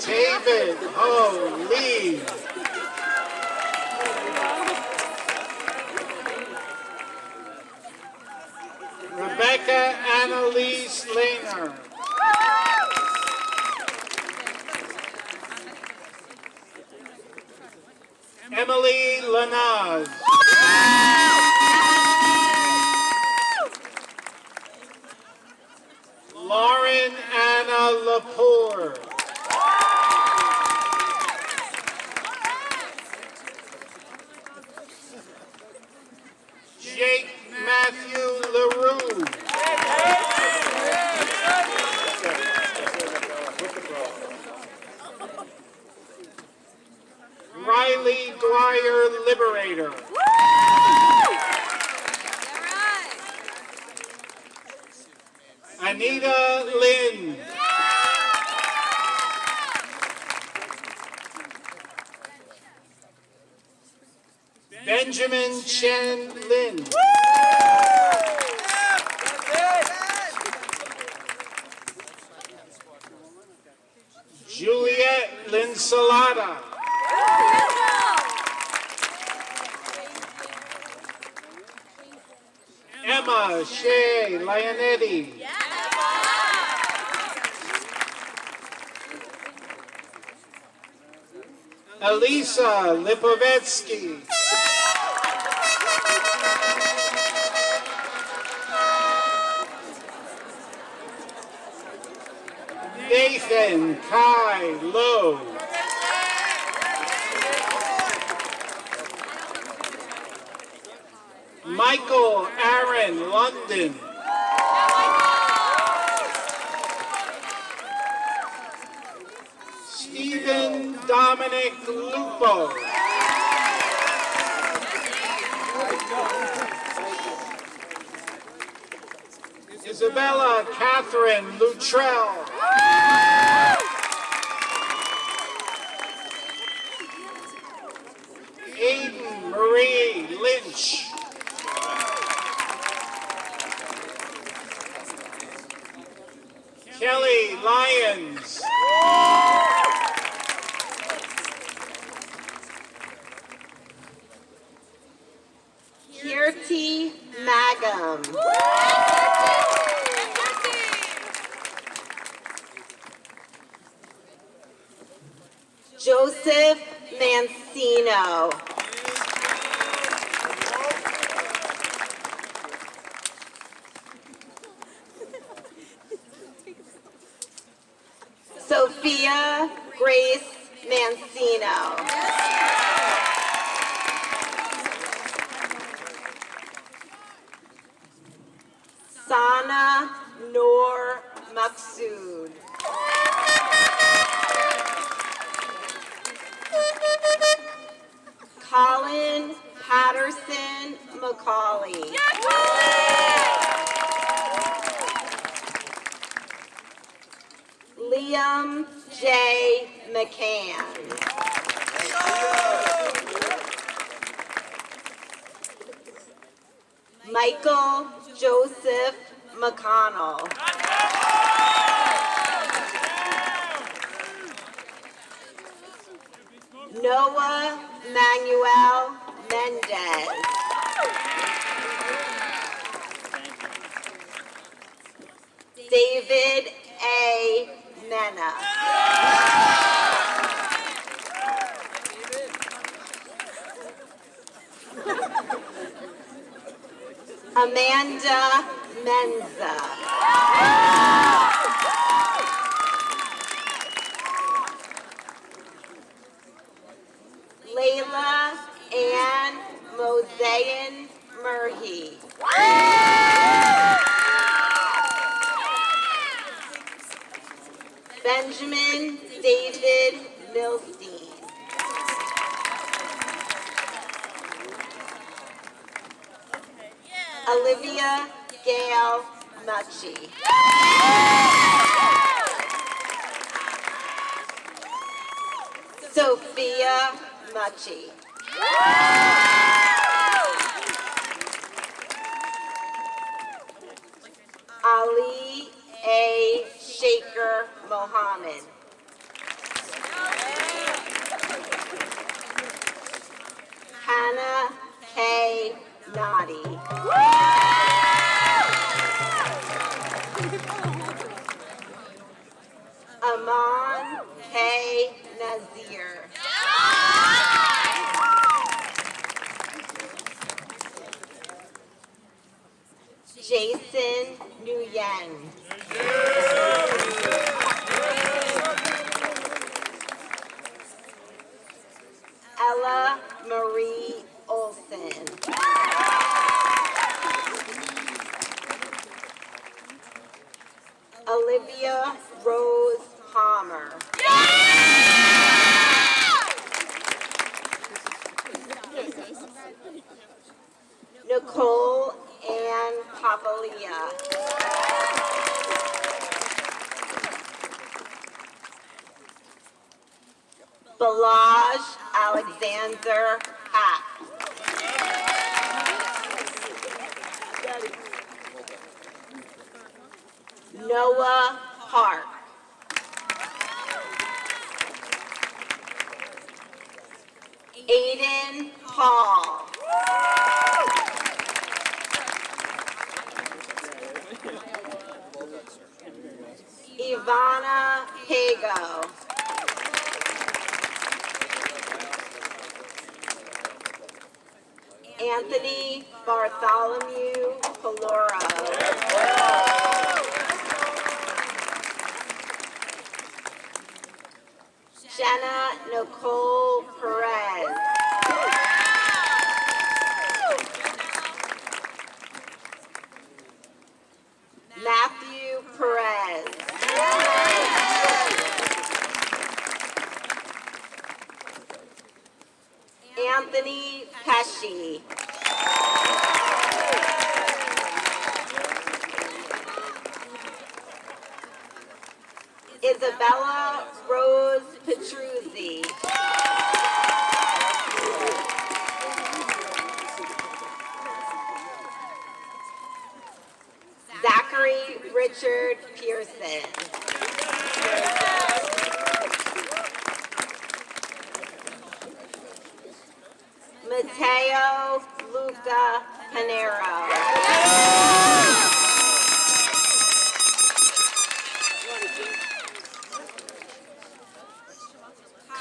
David Ho Lee. Rebecca Annalise Lehner. Emily Lanaz. Lauren Anna Lepore. Jake Matthew LaRue. Riley Dwyer Liberator. Anita Lynn. Benjamin Chen Lin. Juliet Linsalata. Emma Shea Lionetti. Elisa Lipovetsky. Nathan Kai Lowe. Michael Aaron London. Stephen Dominic Lupo. Isabella Catherine Luttrell. Aiden Marie Lynch. Kelly Lyons. Kirti Magam. Joseph Mancino. Sophia Grace Mancino. Sana Noor Maksud. Colin Patterson McCauley. Liam J. McCann. Michael Joseph McConnell. Noah Manuel Mendez. David A. Mena. Amanda Menza. Layla Ann Mosayan Murhi. Benjamin David Milstein. Olivia Gail Mucci. Sophia Mucci. Ali A. Shaker Mohammed. Hannah K. Nadi. Aman K. Nazir. Jason Nguyen. Ella Marie Olson. Olivia Rose Palmer. Nicole Ann Papalia. Balaj Alexander Hack. Noah Park. Aiden Paul. Ivana Pago. Anthony Bartholomew Paloro. Jenna Nicole Perez. Matthew Perez. Anthony Pesci. Isabella Rose Petruzzi. Zachary Richard Pearson. Mateo Luca Panero.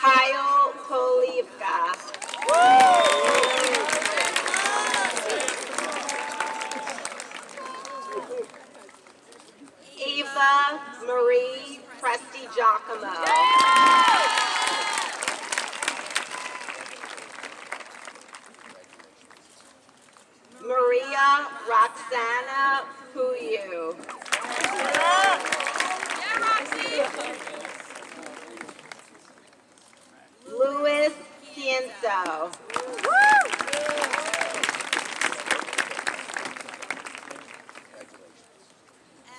Kyle Polivka. Eva Marie Presti Giacomo. Maria Roxana Puyu. Louis Pienso.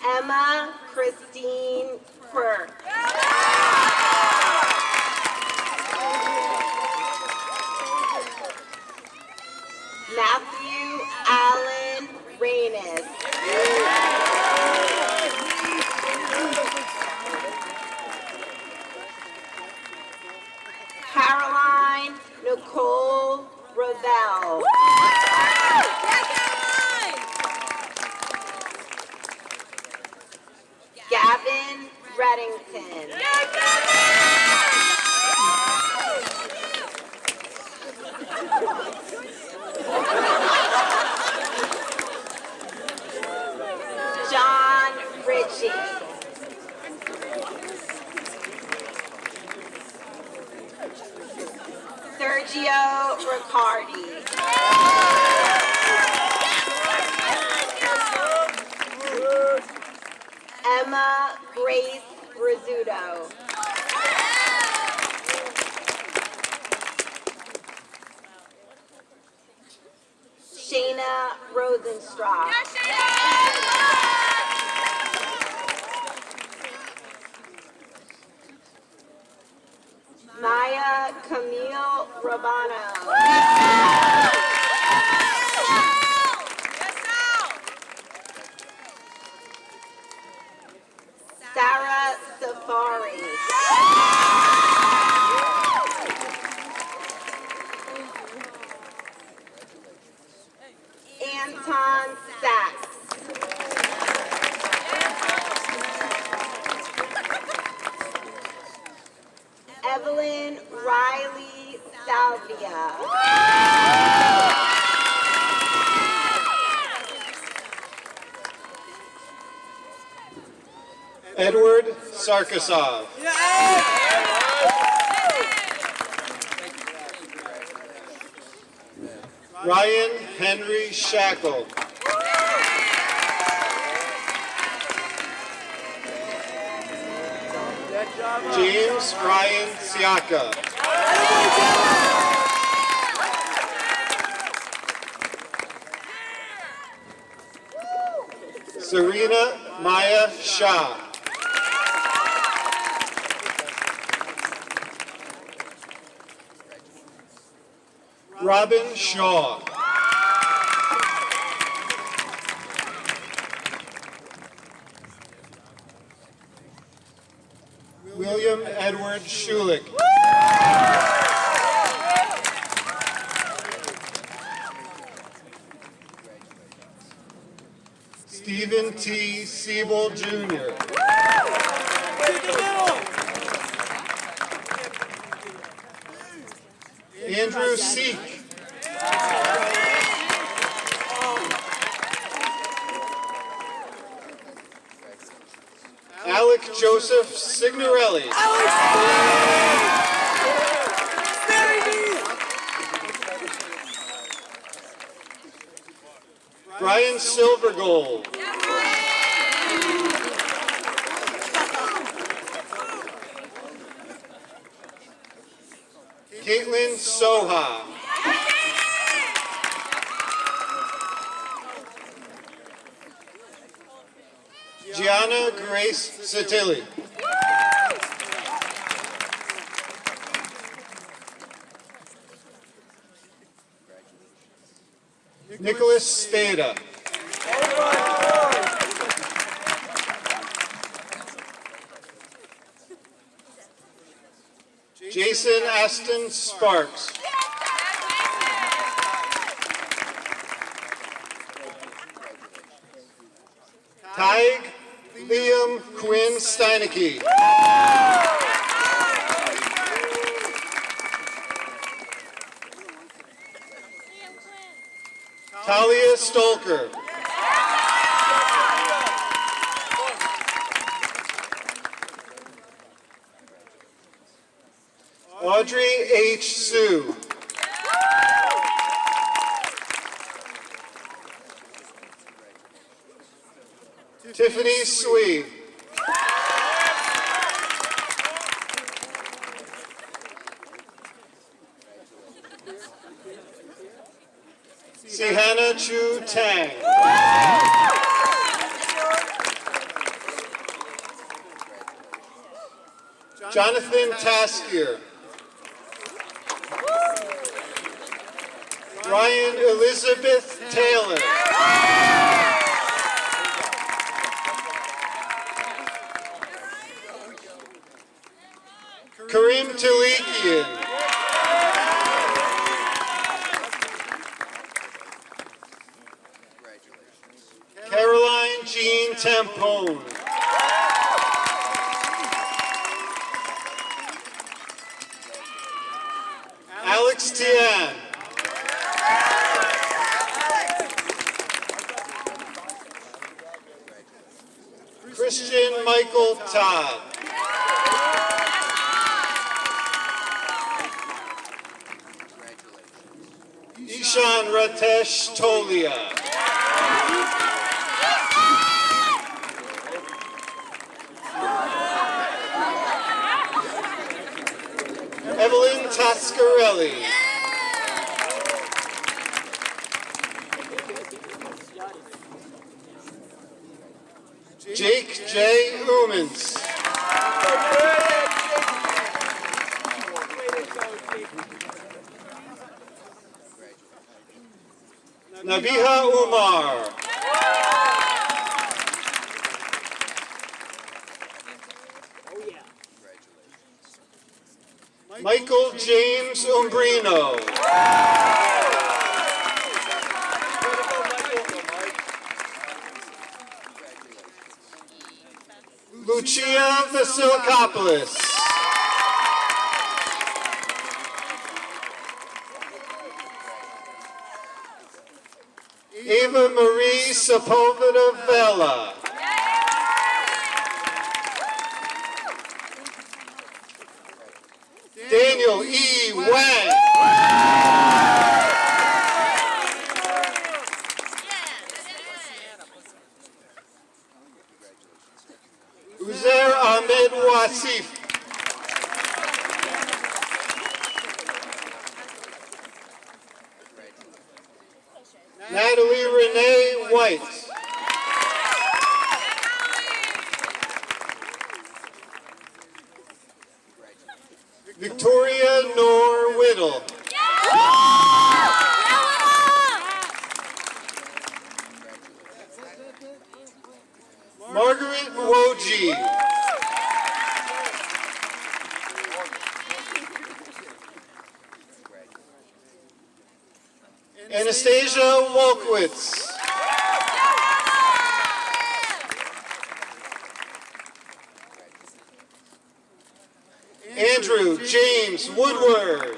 Emma Christine Quirk. Matthew Allen Reynes. Caroline Nicole Ravel. Gavin Reddington. John Ritchie. Sergio Riccardi. Emma Grace Rizzuto. Shayna Rosenstraw. Maya Camille Rabano. Sarah Safari. Anton Sachs. Evelyn Riley Salvia. Edward Sarkisov. Ryan Henry Shackle. James Ryan Siaka. Serena Maya Shah. Robin Shaw. William Edward Schulich. Stephen T. Siebel Jr. Andrew Seek. Alec Joseph Signorelli. Brian Silvergold. Caitlin Soha. Gianna Grace Satilli. Nicholas Spada. Jason Aston Sparks. Tig Liam Quinn Steinecke. Talia Stolker. Audrey H. Sue. Tiffany Swee. Sihana Chu Tang. Jonathan Taskier. Ryan Elizabeth Taylor. Kareem Talikian. Caroline Jean Tampone. Alex Tian. Christian Michael Todd. Ishan Ratesh Tolia. Evelyn Tascarelli. Jake J. Umans. Nabiha Umar. Michael James Umbrino. Lucia Vasilikopoulos. Eva Marie Sepulveda Vela. Daniel E. Wang. Uzair Ahmed Wasif. Natalie Renee White. Victoria Noor Whittle. Margaret Woji. Anastasia Wolkowitz. Andrew James Woodward.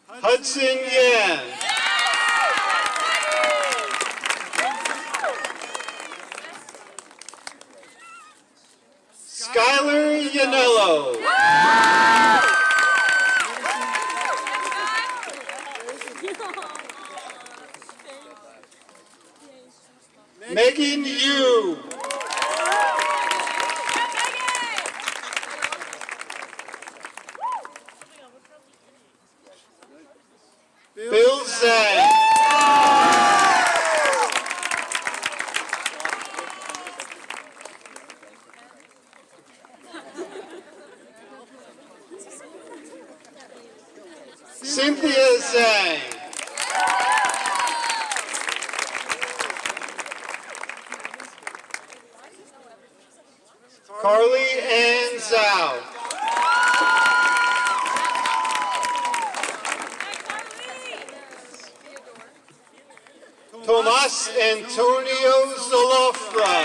Hudson Yan. Skylar Yanello. Megan Yu. Bill Zhang. Cynthia Zhang. Carly Ann Zhao. Tomas Antonio Zolofra.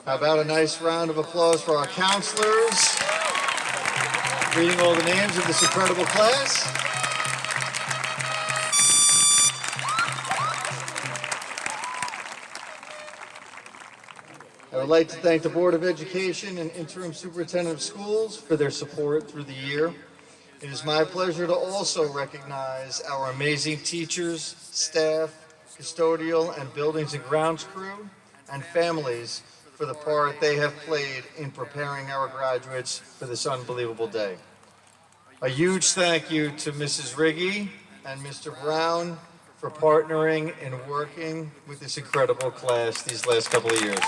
How about a nice round of applause for our counselors, reading all the names of this incredible class. I would like to thank the Board of Education and Interim Superintendent of Schools for their support through the year. It is my pleasure to also recognize our amazing teachers, staff, custodial, and buildings and grounds crew, and families for the part they have played in preparing our graduates for this unbelievable day. A huge thank you to Mrs. Riggy and Mr. Brown for partnering and working with this incredible class these last couple of years.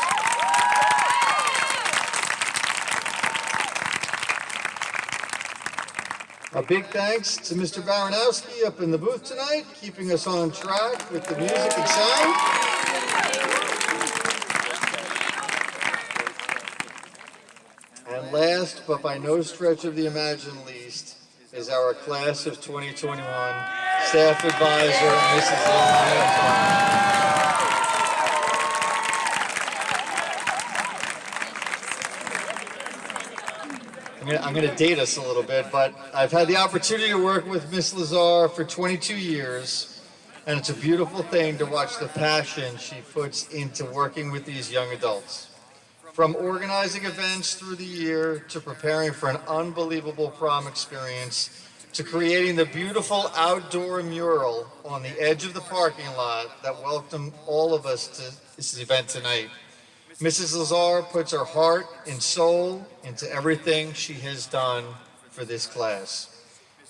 A big thanks to Mr. Baranowski up in the booth tonight, keeping us on track with the music and sound. And last, but by no stretch of the imagination least, is our class of 2021 staff advisor, Mrs. Lynn. I'm going to date us a little bit, but I've had the opportunity to work with Miss Lazar for 22 years, and it's a beautiful thing to watch the passion she puts into working with these young adults. From organizing events through the year, to preparing for an unbelievable prom experience, to creating the beautiful outdoor mural on the edge of the parking lot that welcomed all of us to this event tonight. Mrs. Lazar puts her heart and soul into everything she has done for this class.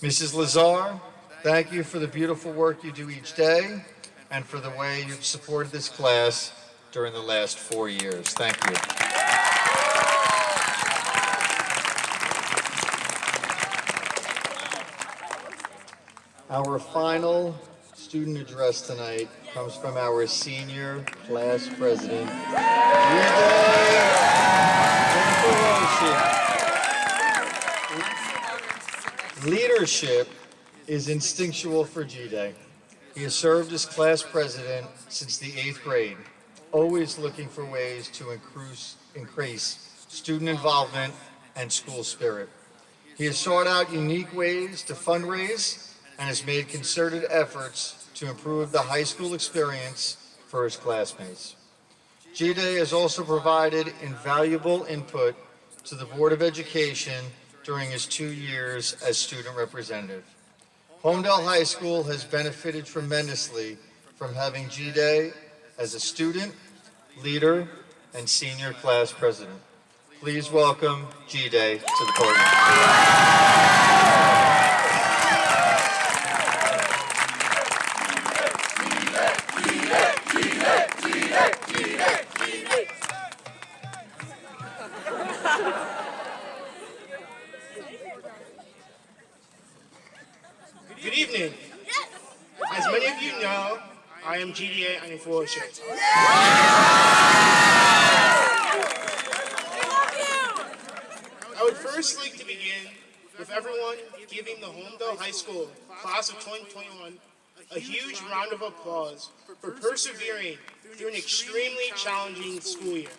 Mrs. Lazar, thank you for the beautiful work you do each day and for the way you've supported this class during the last 4 years. Thank you. Our final student address tonight comes from our senior class president, Leadership is instinctual for G-Day. He has served as class president since the 8th grade, always looking for ways to increase student involvement and school spirit. He has sought out unique ways to fundraise and has made concerted efforts to improve the high school experience for his classmates. G-Day has also provided invaluable input to the Board of Education during his 2 years as student representative. Holmdel High School has benefited tremendously from having G-Day as a student, leader, and senior class president. Please welcome G-Day to the podium. Good evening. As many of you know, I am GDA unemployed. I would first like to begin with everyone giving the Holmdel High School class of 2021 a huge round of applause for persevering through an extremely challenging school year.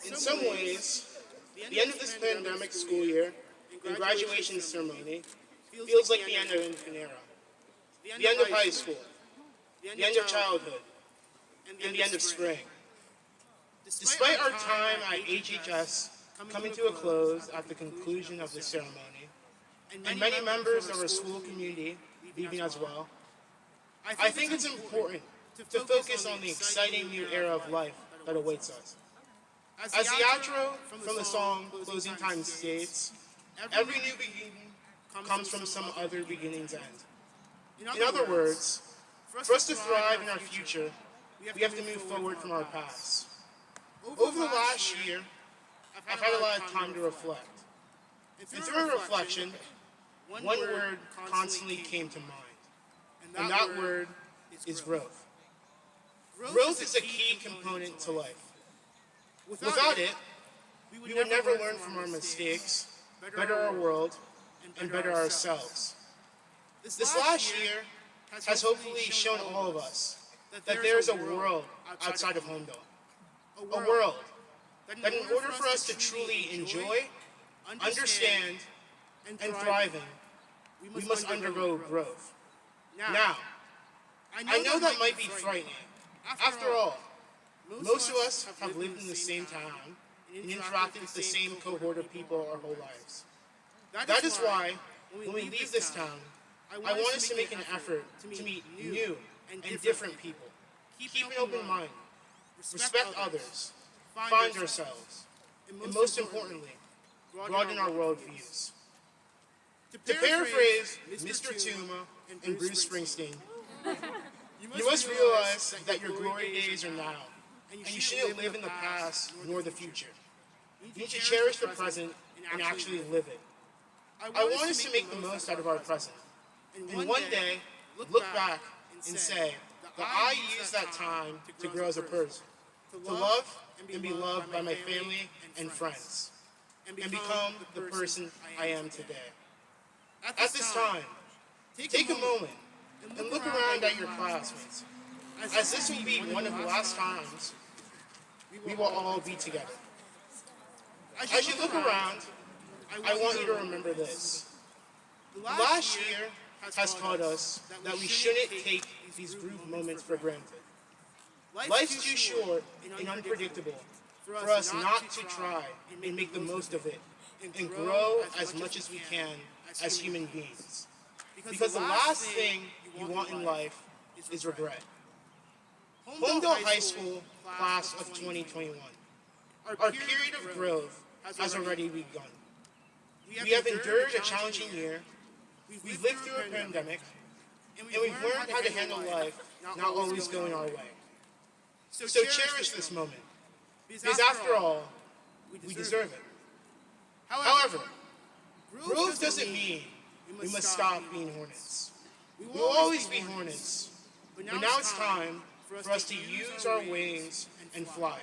In some ways, the end of this pandemic school year and graduation ceremony feels like the end of an era, the end of high school, the end of childhood, and the end of spring. Despite our time at HHS coming to a close at the conclusion of the ceremony, and many members of our school community leaving as well, I think it's important to focus on the exciting new era of life that awaits us. As the outro from the song Closing Time states, every new beginning comes from some other beginning's end. In other words, for us to thrive in our future, we have to move forward from our past. Over the last year, I've had a lot of time to reflect. And through a reflection, one word constantly came to mind, and that word is growth. Growth is a key component to life. Without it, we would never learn from our mistakes, better our world, and better ourselves. This last year has hopefully shown all of us that there is a world outside of Holmdel. A world that in order for us to truly enjoy, understand, and thrive in, we must undergo growth. Now, I know that might be frightening. After all, most of us have lived in the same town and interacted with the same cohort of people our whole lives. That is why, when we leave this town, I want us to make an effort to meet new and different people, keep an open mind, respect others, find ourselves, and most importantly, broaden our worldviews. To paraphrase Mr. Tuma and Bruce Springsteen, you must realize that your glory days are now, and you shouldn't live in the past nor the future. You need to cherish the present and actually live it. I want us to make the most out of our present, and one day look back and say that I used that time to grow as a person, to love and be loved by my family and friends, and become the person I am today. At this time, take a moment and look around at your classmates, as this will be one of the last times we will all be together. As you look around, I want you to remember this. The last year has taught us that we shouldn't take these group moments for granted. Life's too short and unpredictable for us not to try and make the most of it and grow as much as we can as human beings. Because the last thing you want in life is regret. Holmdel High School class of 2021. Our period of growth has already begun. We have endured a challenging year, we've lived through a pandemic, and we've learned how to handle life not always going our way. So cherish this moment. because after all, we deserve it. However, growth doesn't mean we must stop being hornets. We will always be hornets, but now it's time for us to use our wings and fly.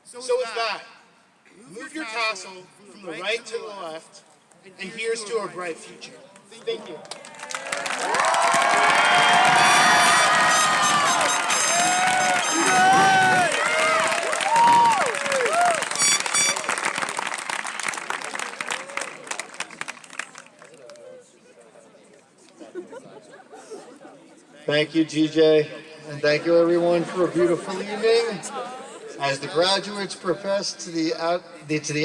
So with that, move your tassel from the right to the left, and here's to our bright future. Thank you. Thank you, GJ, and thank you everyone for a beautiful evening. As the graduates profess to the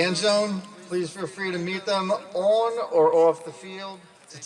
end zone, please feel free to meet them on or off the field to take